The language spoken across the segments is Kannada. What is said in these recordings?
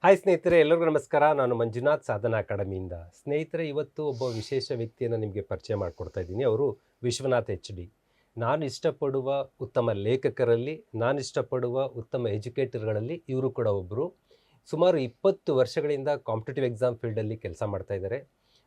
ಹಾಯ್ ಸ್ನೇಹಿತರೆ, ಎಲ್ಲರಿಗೂ ನಮಸ್ಕಾರ. ನಾನು ಮಂಜುನಾಥ್ ಸಾಧನಾ ಅಕಾಡೆಮಿಯಿಂದ. ಸ್ನೇಹಿತರೆ, ಇವತ್ತು ಒಬ್ಬ ವಿಶೇಷ ವ್ಯಕ್ತಿಯನ್ನು ನಿಮಗೆ ಪರಿಚಯ ಮಾಡಿಕೊಡ್ತಾ ಇದ್ದೀನಿ. ಅವರು ವಿಶ್ವನಾಥ್ HD. ನಾನು ಇಷ್ಟಪಡುವ ಉತ್ತಮ ಲೇಖಕರಲ್ಲಿ, ನಾನು ಇಷ್ಟಪಡುವ ಉತ್ತಮ ಎಜುಕೇಟರ್ಗಳಲ್ಲಿ ಇವರು ಕೂಡ ಒಬ್ಬರು. ಸುಮಾರು 20 ವರ್ಷಗಳಿಂದ ಕಾಂಪಿಟೇಟಿವ್ ಎಕ್ಸಾಮ್ ಫೀಲ್ಡಲ್ಲಿ ಕೆಲಸ ಮಾಡ್ತಾ ಇದ್ದಾರೆ.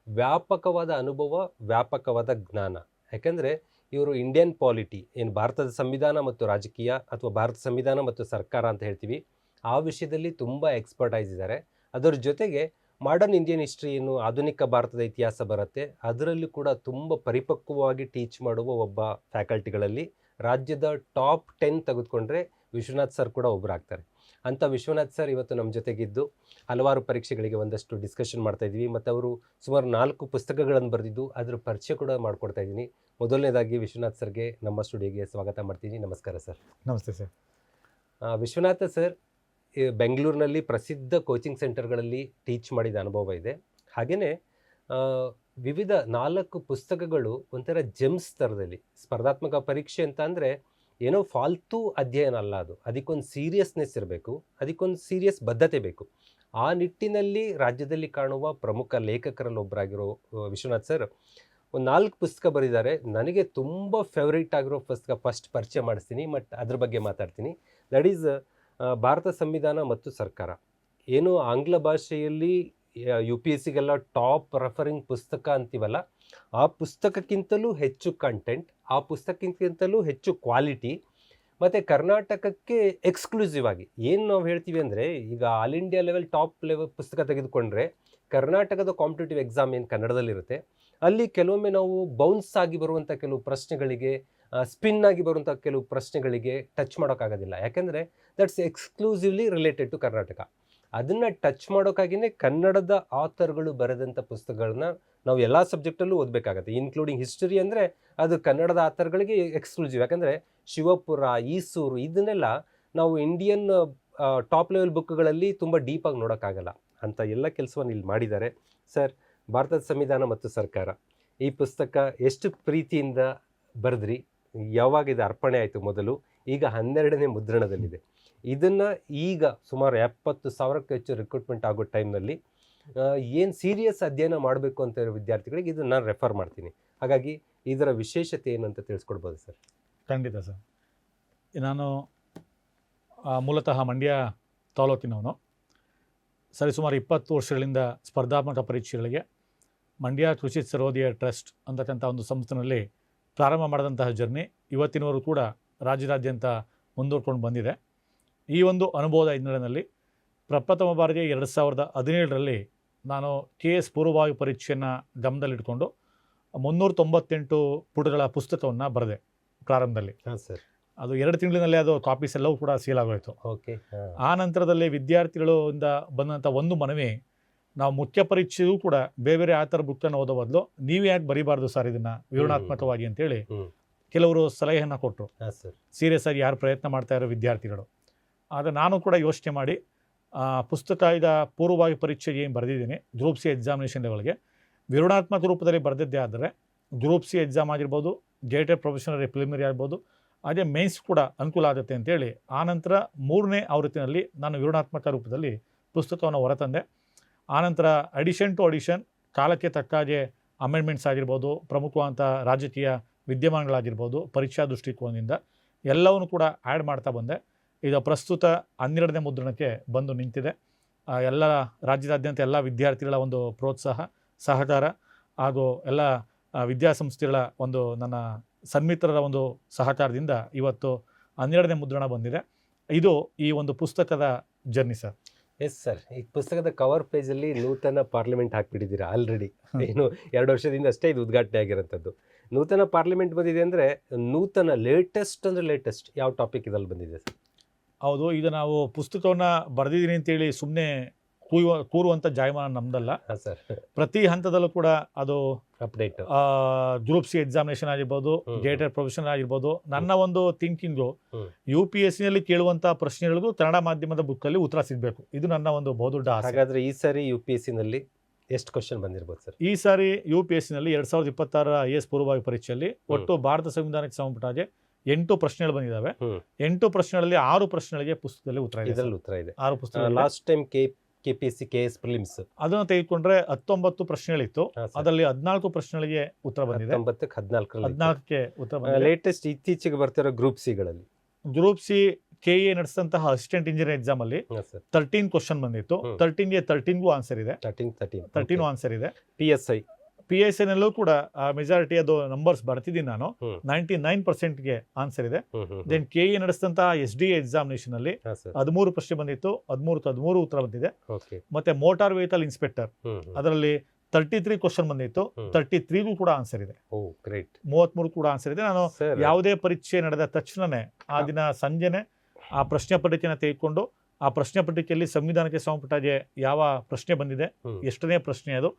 ವ್ಯಾಪಕವಾದ ಅನುಭವ, ವ್ಯಾಪಕವಾದ ಜ್ಞಾನ. ಯಾಕೆಂದರೆ ಇವರು ಇಂಡಿಯನ್ ಪಾಲಿಟಿ, ಏನು ಭಾರತದ ಸಂವಿಧಾನ ಮತ್ತು ರಾಜಕೀಯ ಅಥವಾ ಭಾರತ ಸಂವಿಧಾನ ಮತ್ತು ಸರ್ಕಾರ ಅಂತ ಹೇಳ್ತೀವಿ, ಆ ವಿಷಯದಲ್ಲಿ ತುಂಬ ಎಕ್ಸ್ಪರ್ಟೈಸ್ ಇದ್ದಾರೆ. ಅದರ ಜೊತೆಗೆ ಮಾಡರ್ನ್ ಇಂಡಿಯನ್ ಹಿಸ್ಟ್ರಿ, ಏನು ಆಧುನಿಕ ಭಾರತದ ಇತಿಹಾಸ ಬರುತ್ತೆ, ಅದರಲ್ಲೂ ಕೂಡ ತುಂಬ ಪರಿಪಕ್ವವಾಗಿ ಟೀಚ್ ಮಾಡುವ ಒಬ್ಬ ಫ್ಯಾಕಲ್ಟಿಗಳಲ್ಲಿ ರಾಜ್ಯದ ಟಾಪ್ 10 ತೆಗೆದುಕೊಂಡ್ರೆ ವಿಶ್ವನಾಥ್ ಸರ್ ಕೂಡ ಒಬ್ಬರಾಗ್ತಾರೆ. ಅಂಥ ವಿಶ್ವನಾಥ್ ಸರ್ ಇವತ್ತು ನಮ್ಮ ಜೊತೆಗಿದ್ದು ಹಲವಾರು ಪರೀಕ್ಷೆಗಳಿಗೆ ಒಂದಷ್ಟು ಡಿಸ್ಕಷನ್ ಮಾಡ್ತಾ ಇದ್ವಿ. ಮತ್ತು ಅವರು ಸುಮಾರು 4 ಪುಸ್ತಕಗಳನ್ನು ಬರೆದಿದ್ದು ಅದರ ಪರಿಚಯ ಕೂಡ ಮಾಡಿಕೊಡ್ತಾ ಇದ್ದೀನಿ. ಮೊದಲನೇದಾಗಿ ವಿಶ್ವನಾಥ್ ಸರ್ಗೆ ನಮ್ಮ ಸ್ಟುಡಿಯೋಗೆ ಸ್ವಾಗತ ಮಾಡ್ತೀನಿ. ನಮಸ್ಕಾರ ಸರ್. ನಮಸ್ತೆ ಸರ್. ವಿಶ್ವನಾಥ ಸರ್ ಬೆಂಗಳೂರಿನಲ್ಲಿ ಪ್ರಸಿದ್ಧ ಕೋಚಿಂಗ್ ಸೆಂಟರ್ಗಳಲ್ಲಿ ಟೀಚ್ ಮಾಡಿದ ಅನುಭವ ಇದೆ. ಹಾಗೆಯೇ ವಿವಿಧ 4 ಪುಸ್ತಕಗಳು ಒಂಥರ ಜೆಮ್ಸ್ ಥರದಲ್ಲಿ. ಸ್ಪರ್ಧಾತ್ಮಕ ಪರೀಕ್ಷೆ ಅಂತ ಅಂದರೆ ಏನೋ ಫಾಲ್ತು ಅಧ್ಯಯನ ಅಲ್ಲ, ಅದಕ್ಕೊಂದು ಸೀರಿಯಸ್ನೆಸ್ ಇರಬೇಕು, ಅದಕ್ಕೊಂದು ಸೀರಿಯಸ್ ಬದ್ಧತೆ ಬೇಕು. ಆ ನಿಟ್ಟಿನಲ್ಲಿ ರಾಜ್ಯದಲ್ಲಿ ಕಾಣುವ ಪ್ರಮುಖ ಲೇಖಕರಲ್ಲಿ ಒಬ್ಬರಾಗಿರೋ ವಿಶ್ವನಾಥ್ ಸರ್ ಒಂದು 4 ಪುಸ್ತಕ ಬರೆದಿದ್ದಾರೆ. ನನಗೆ ತುಂಬ ಫೇವ್ರೇಟ್ ಆಗಿರೋ ಪುಸ್ತಕ ಫಸ್ಟ್ ಪರಿಚಯ ಮಾಡಿಸ್ತೀನಿ, ಮತ್ತು ಅದ್ರ ಬಗ್ಗೆ ಮಾತಾಡ್ತೀನಿ. ದಟ್ ಈಸ್ ಭಾರತ ಸಂವಿಧಾನ ಮತ್ತು ಸರ್ಕಾರ. ಏನು ಆಂಗ್ಲ ಭಾಷೆಯಲ್ಲಿ UPSCಗೆಲ್ಲ ಟಾಪ್ ರೆಫರಿಂಗ್ ಪುಸ್ತಕ ಅಂತೀವಲ್ಲ, ಆ ಪುಸ್ತಕಕ್ಕಿಂತಲೂ ಹೆಚ್ಚು ಕಂಟೆಂಟ್, ಆ ಪುಸ್ತಕಕ್ಕಿಂತಲೂ ಹೆಚ್ಚು ಕ್ವಾಲಿಟಿ, ಮತ್ತು ಕರ್ನಾಟಕಕ್ಕೆ ಎಕ್ಸ್ಕ್ಲೂಸಿವ್ ಆಗಿ ಏನು ನಾವು ಹೇಳ್ತೀವಿ ಅಂದರೆ, ಈಗ all India level top level ಪುಸ್ತಕ ತೆಗೆದುಕೊಂಡ್ರೆ ಕರ್ನಾಟಕದ ಕಾಂಪಿಟೇಟಿವ್ ಎಕ್ಸಾಮ್ ಏನು ಕನ್ನಡದಲ್ಲಿರುತ್ತೆ, ಅಲ್ಲಿ ಕೆಲವೊಮ್ಮೆ ನಾವು ಬೌನ್ಸ್ ಆಗಿ ಬರುವಂಥ ಕೆಲವು ಪ್ರಶ್ನೆಗಳಿಗೆ, ಸ್ಪಿನ್ ಆಗಿ ಬರುವಂಥ ಕೆಲವು ಪ್ರಶ್ನೆಗಳಿಗೆ ಟಚ್ ಮಾಡೋಕ್ಕಾಗೋದಿಲ್ಲ. ಯಾಕೆಂದರೆ that's exclusively related to Karnataka. ಅದನ್ನು ಟಚ್ ಮಾಡೋಕ್ಕಾಗಿಯೇ ಕನ್ನಡದ ಆಥರ್ಗಳು ಬರೆದಂಥ ಪುಸ್ತಕಗಳನ್ನ ನಾವು ಎಲ್ಲ ಸಬ್ಜೆಕ್ಟಲ್ಲೂ ಓದಬೇಕಾಗತ್ತೆ, ಇನ್ಕ್ಲೂಡಿಂಗ್ ಹಿಸ್ಟರಿ. ಅಂದರೆ ಅದು ಕನ್ನಡದ ಆಥರ್ಗಳಿಗೆ ಎಕ್ಸ್ಕ್ಲೂಸಿವ್. ಯಾಕಂದರೆ ಶಿವಪುರ, ಈಸೂರು ಇದನ್ನೆಲ್ಲ ನಾವು ಇಂಡಿಯನ್ ಟಾಪ್ ಲೆವೆಲ್ ಬುಕ್ಗಳಲ್ಲಿ ತುಂಬ ಡೀಪಾಗಿ ನೋಡೋಕ್ಕಾಗಲ್ಲ. ಅಂಥ ಎಲ್ಲ ಕೆಲಸವನ್ನು ಇಲ್ಲಿ ಮಾಡಿದ್ದಾರೆ ಸರ್. ಭಾರತದ ಸಂವಿಧಾನ ಮತ್ತು ಸರ್ಕಾರ ಈ ಪುಸ್ತಕ ಎಷ್ಟು ಪ್ರೀತಿಯಿಂದ ಬರೆದ್ರಿ, ಯಾವಾಗ ಇದು ಅರ್ಪಣೆ ಆಯಿತು ಮೊದಲು, ಈಗ 12ನೇ ಮುದ್ರಣದಲ್ಲಿದೆ. ಇದನ್ನು ಈಗ ಸುಮಾರು 70,000ಕ್ಕೂ ಹೆಚ್ಚು ರಿಕ್ರೂಟ್ಮೆಂಟ್ ಆಗೋ ಟೈಮ್ನಲ್ಲಿ ಏನು ಸೀರಿಯಸ್ ಅಧ್ಯಯನ ಮಾಡಬೇಕು ಅಂತ ಇರೋ ವಿದ್ಯಾರ್ಥಿಗಳಿಗೆ ಇದನ್ನು ನಾನು ರೆಫರ್ ಮಾಡ್ತೀನಿ. ಹಾಗಾಗಿ ಇದರ ವಿಶೇಷತೆ ಏನು ಅಂತ ತಿಳಿಸ್ಕೊಡ್ಬೋದು ಸರ್? ಖಂಡಿತ ಸರ್. ನಾನು ಮೂಲತಃ ಮಂಡ್ಯ ತಾಲೂಕಿನವನು. ಸರಿಸುಮಾರು 20 ವರ್ಷಗಳಿಂದ ಸ್ಪರ್ಧಾತ್ಮಕ ಪರೀಕ್ಷೆಗಳಿಗೆ ಮಂಡ್ಯ ಕೃಷಿ ಸರ್ವೋದಯ ಟ್ರಸ್ಟ್ ಅಂತಕ್ಕಂಥ ಒಂದು ಸಂಸ್ಥೆಯಲ್ಲಿ ಪ್ರಾರಂಭ ಮಾಡಿದಂತಹ ಜರ್ನಿ ಇವತ್ತಿನವರು ಕೂಡ ರಾಜ್ಯದಾದ್ಯಂತ ಮುಂದುವರ್ಕೊಂಡು ಬಂದಿದೆ. ಈ ಒಂದು ಅನುಭವದ ಹಿನ್ನೆಲೆಯಲ್ಲಿ ಪ್ರಪ್ರಥಮ ಬಾರಿಗೆ 2017ರಲ್ಲಿ ನಾನು KS ಪೂರ್ವಭಾವಿ ಪರೀಕ್ಷೆಯನ್ನು ಗಮನದಲ್ಲಿಟ್ಕೊಂಡು 398 ಪುಟಗಳ ಪುಸ್ತಕವನ್ನು ಬರೆದೆ ಪ್ರಾರಂಭದಲ್ಲಿ. ಹಾಂ ಸರ್. ಅದು 2 ತಿಂಗಳಿನಲ್ಲೇ ಅದು ಕಾಪೀಸ್ ಎಲ್ಲವೂ ಕೂಡ ಸೇಲ್ ಆಗೋಯಿತು. ಓಕೆ. ಆ ನಂತರದಲ್ಲಿ ವಿದ್ಯಾರ್ಥಿಗಳಿಂದ ಬಂದಂಥ ಒಂದು ಮನವಿ, ನಾವು ಮುಖ್ಯ ಪರೀಕ್ಷೆಯೂ ಕೂಡ ಬೇರೆ ಬೇರೆ ಆ ಥರ ಬುಕ್ಕನ್ನು ಓದೋ ಬದಲು ನೀವು ಯಾಕೆ ಬರೀಬಾರ್ದು ಸರ್ ಇದನ್ನು ವಿವರಣಾತ್ಮಕವಾಗಿ ಅಂತೇಳಿ ಕೆಲವರು ಸಲಹೆಯನ್ನು ಕೊಟ್ಟರು. ಸೀರಿಯಸ್ ಆಗಿ ಯಾರು ಪ್ರಯತ್ನ ಮಾಡ್ತಾ ಇರೋ ವಿದ್ಯಾರ್ಥಿಗಳು. ಆದರೆ ನಾನು ಕೂಡ ಯೋಚನೆ ಮಾಡಿ ಪುಸ್ತಕ ಈಗ ಪೂರ್ವಭಾವಿ ಪರೀಕ್ಷೆಗೆ ಏನು ಬರೆದಿದ್ದೀನಿ, ಗ್ರೂಪ್ C ಎಕ್ಸಾಮಿನೇಷನ್ ಲೆವೆಲ್ಗೆ ವಿವರಣಾತ್ಮಕ ರೂಪದಲ್ಲಿ ಬರೆದಿದ್ದೇ ಆದರೆ ಗ್ರೂಪ್ C ಎಕ್ಸಾಮ್ ಆಗಿರ್ಬೋದು, ಗೇಟೆಡ್ ಪ್ರೊಫೆಷನಲ್ ಪ್ರಿಲಿಮಿನರಿ ಆಗ್ಬೋದು, ಅದೇ ಮೇನ್ಸ್ ಕೂಡ ಅನುಕೂಲ ಆಗುತ್ತೆ ಅಂತೇಳಿ ಆನಂತರ 3ನೇ ಆವೃತ್ತಿನಲ್ಲಿ ನಾನು ವಿವರಣಾತ್ಮಕ ರೂಪದಲ್ಲಿ ಪುಸ್ತಕವನ್ನು ಹೊರತಂದೆ. ಆನಂತರ ಅಡಿಷನ್ ಟು ಅಡಿಷನ್, ಕಾಲಕ್ಕೆ ತಕ್ಕ ಹಾಗೆ ಅಮೆಂಡ್ಮೆಂಟ್ಸ್ ಆಗಿರ್ಬೋದು, ಪ್ರಮುಖವಾದಂಥ ರಾಜಕೀಯ ವಿದ್ಯಮಾನಗಳಾಗಿರ್ಬೋದು, ಪರೀಕ್ಷಾ ದೃಷ್ಟಿಕೋನದಿಂದ ಎಲ್ಲವನ್ನು ಕೂಡ ಆ್ಯಡ್ ಮಾಡ್ತಾ ಬಂದೆ. ಇದು ಪ್ರಸ್ತುತ 12ನೇ ಮುದ್ರಣಕ್ಕೆ ಬಂದು ನಿಂತಿದೆ. ಎಲ್ಲ ರಾಜ್ಯದಾದ್ಯಂತ ಎಲ್ಲ ವಿದ್ಯಾರ್ಥಿಗಳ ಒಂದು ಪ್ರೋತ್ಸಾಹ, ಸಹಕಾರ ಹಾಗೂ ಎಲ್ಲ ವಿದ್ಯಾಸಂಸ್ಥೆಗಳ ಒಂದು ನನ್ನ ಸನ್ಮಿತ್ರರ ಒಂದು ಸಹಕಾರದಿಂದ ಇವತ್ತು 12ನೇ ಮುದ್ರಣ ಬಂದಿದೆ. ಇದು ಈ ಒಂದು ಪುಸ್ತಕದ ಜರ್ನಿ ಸರ್. Yes sir. ಈ ಪುಸ್ತಕದ ಕವರ್ ಪೇಜಲ್ಲಿ ನೂತನ ಪಾರ್ಲಿಮೆಂಟ್ ಹಾಕ್ಬಿಟ್ಟಿದ್ದೀರಾ ಆಲ್ರೆಡಿ. ಏನು 2 ವರ್ಷದಿಂದ ಅಷ್ಟೇ ಇದು ಉದ್ಘಾಟನೆ ಆಗಿರೋಂಥದ್ದು. ನೂತನ ಪಾರ್ಲಿಮೆಂಟ್ ಬಂದಿದೆ ಅಂದರೆ ನೂತನ ಲೇಟೆಸ್ಟ್ ಅಂದರೆ ಲೇಟೆಸ್ಟ್ ಯಾವ ಟಾಪಿಕ್ ಇದಲ್ಲಿ ಬಂದಿದೆ ಸರ್? ಹೌದು. ಈಗ ನಾವು ಪುಸ್ತಕವನ್ನು ಬರೆದಿದ್ದೀನಿ ಅಂತೇಳಿ ಸುಮ್ಮನೆ ಕೂರುವಂಥ ಜಾಯಮಾನ ನಮ್ಮದಲ್ಲ ಸರ್. ಪ್ರತಿ ಹಂತದಲ್ಲೂ ಕೂಡ ಅದು ಅಪ್ಡೇಟ್, ಗ್ರೂಪ್ C ಎಕ್ಸಾಮಿನೇಷನ್ ಆಗಿರ್ಬೋದು, ಗೇಟೆಡ್ ಪ್ರೊಫೆಷನಲ್ ಆಗಿರ್ಬೋದು, ನನ್ನ ಒಂದು ಥಿಂಕಿಂಗು UPSCನಲ್ಲಿ ಕೇಳುವಂಥ ಪ್ರಶ್ನೆಗಳಿಗೂ ಕನ್ನಡ ಮಾಧ್ಯಮದ ಬುಕ್ಕಲ್ಲಿ ಉತ್ತರ ಸಿಗಬೇಕು. ಇದು ನನ್ನ ಒಂದು ಬಹುದೊಡ್ಡ ಆಸೆ. ಹಾಗಾದರೆ ಈ ಸಾರಿ UPSCನಲ್ಲಿ ಎಷ್ಟು ಕ್ವಶನ್ ಬಂದಿರ್ಬೋದು ಸರ್? ಈ ಸಾರಿ UPSCನಲ್ಲಿ 2026 IAS ಪೂರ್ವಭಾವಿ ಪರೀಕ್ಷೆಯಲ್ಲಿ ಒಟ್ಟು ಭಾರತ ಸಂವಿಧಾನಕ್ಕೆ ಸಂಬಂಧಪಟ್ಟ ಹಾಗೆ 8 ಪ್ರಶ್ನೆಗಳು ಬಂದಿದ್ದಾವೆ. 8 ಪ್ರಶ್ನೆಗಳಲ್ಲಿ 6 ಪ್ರಶ್ನೆಗಳಿಗೆ ಪುಸ್ತಕದಲ್ಲಿ ಉತ್ತರ ಇದೆ. 6 ಪುಸ್ತಕ. ಪುಸ್ತಕ last time KPSC KS prelims ಅದನ್ನು ತೆಗೆದುಕೊಂಡ್ರೆ 19 ಪ್ರಶ್ನೆಗಳಿತ್ತು. ಹಾ ಸರ್. ಅದರಲ್ಲಿ 14 ಪ್ರಶ್ನೆಗಳಿಗೆ ಉತ್ತರ ಬಂದಿದೆ. 19ಕ್ಕೆ 14ರಲ್ಲಿ 14ಕ್ಕೆ ಉತ್ತರ ಬಂದಿದೆ. ಲೇಟೆಸ್ಟ್ ಇತ್ತೀಚೆಗೆ ಬರ್ತಿರೋ ಗ್ರೂಪ್ ಸಿಗಳಲ್ಲಿ ಗ್ರೂಪ್ ಸಿ KE ನಡೆಸಿದಂತಹ ಅಸಿಸ್ಟೆಂಟ್ ಇಂಜಿನಿಯರ್ ಎಕ್ಸಾಮ್ ಅಲ್ಲಿ ಹಾ ಸರ್ 13 ಕ್ವಶನ್ ಬಂದಿತ್ತು. 13ಗೆ 13ಗೂ ಆನ್ಸರ್ ಇದೆ. 13 ಆನ್ಸರ್ ಇದೆ. PSI PSI ನಲ್ಲೂ ಕೂಡ ಮೆಜಾರಿಟಿ ಅದು ನಂಬರ್ಸ್ ಬರ್ತಿದ್ದೀನಿ ನಾನು. ಹ್ಮ್. 99%ಗೆ ಆನ್ಸರ್ ಇದೆ. ದೆನ್ KE ನಡೆಸಿದಂತಹ SDA ಎಕ್ಸಾಮಿನೇಷನ್ ಅಲ್ಲಿ 13 ಪ್ರಶ್ನೆ ಬಂದಿತ್ತು. 13 ಉತ್ತರ ಬಂದಿದೆ. ಓಕೆ. ಮತ್ತೆ ಮೋಟಾರ್ ವೆಹಿಕಲ್ ಇನ್ಸ್ಪೆಕ್ಟರ್ ಅದರಲ್ಲಿ 33 ಕ್ವಶನ್ ಬಂದಿತ್ತು. 33ಗೂ ಕೂಡ ಆನ್ಸರ್ ಇದೆ. ಓ ಗ್ರೇಟ್. 33 ಕೂಡ ಆನ್ಸರ್ ಇದೆ. ನಾನು ಸರ್ ಯಾವುದೇ ಪರೀಕ್ಷೆ ನಡೆದ ತಕ್ಷಣನೇ ಆ ದಿನ ಸಂಜೆನೆ ಆ ಪ್ರಶ್ನೆ ಪತ್ರಿಕೆಯನ್ನು ತೆಗೆದುಕೊಂಡು ಆ ಪ್ರಶ್ನೆ ಪತ್ರಿಕೆಯಲ್ಲಿ ಸಂವಿಧಾನಕ್ಕೆ ಸಂಬಂಧಪಟ್ಟಾಗೆ ಯಾವ ಪ್ರಶ್ನೆ ಬಂದಿದೆ, ಎಷ್ಟನೇ ಪ್ರಶ್ನೆ ಅದು,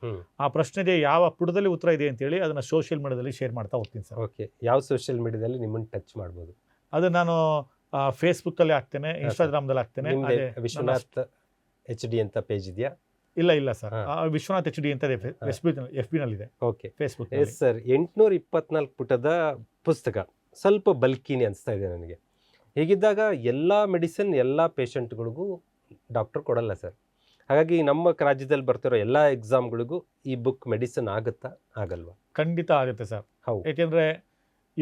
ಆ ಪ್ರಶ್ನೆಗೆ ಯಾವ ಪುಟದಲ್ಲಿ ಉತ್ತರ ಇದೆ ಅಂತೇಳಿ ಅದನ್ನ ಸೋಷಿಯಲ್ ಮೀಡಿಯಾದಲ್ಲಿ ಶೇರ್ ಮಾಡ್ತಾ ಹೋಗ್ತೀನಿ ಸರ್. ಓಕೆ. ಯಾವ ಸೋಷಿಯಲ್ ಮೀಡಿಯಾದಲ್ಲಿ ನಿಮ್ಮನ್ನು ಟಚ್ ಮಾಡ್ಬೋದು? ಅದು ನಾನು ಫೇಸ್ಬುಕ್ ಅಲ್ಲಿ ಹಾಕ್ತೇನೆ, ಇನ್ಸ್ಟಾಗ್ರಾಮ್ದಲ್ಲಿ ಹಾಕ್ತೇನೆ. ವಿಶ್ವನಾಥ್ HD ಅಂತ ಪೇಜ್ ಇದೆಯಾ? ಇಲ್ಲ ಸರ್, ವಿಶ್ವನಾಥ್ HD ಅಂತ FB ನಲ್ಲಿದೆ. ಓಕೆ. ಫೇಸ್ಬುಕ್. Yes sir. 824 ಪುಟದ ಪುಸ್ತಕ ಸ್ವಲ್ಪ ಬಲ್ಕಿನಿ ಅನಿಸ್ತಾ ಇದೆ ನನಗೆ. ಹೀಗಿದ್ದಾಗ ಎಲ್ಲ ಮೆಡಿಸಿನ್ ಎಲ್ಲ ಪೇಷಂಟ್ಗಳಿಗೂ ಡಾಕ್ಟರ್ ಕೊಡಲ್ಲ ಸರ್. ಹಾಗಾಗಿ ನಮ್ಮ ರಾಜ್ಯದಲ್ಲಿ ಬರ್ತಿರೋ ಎಲ್ಲ ಎಕ್ಸಾಮ್ಗಳಿಗೂ ಈ ಬುಕ್ ಮೆಡಿಸಿನ್ ಆಗುತ್ತಾ ಆಗಲ್ವಾ? ಖಂಡಿತ ಆಗುತ್ತೆ ಸರ್. ಹೌದು. ಯಾಕೆಂದ್ರೆ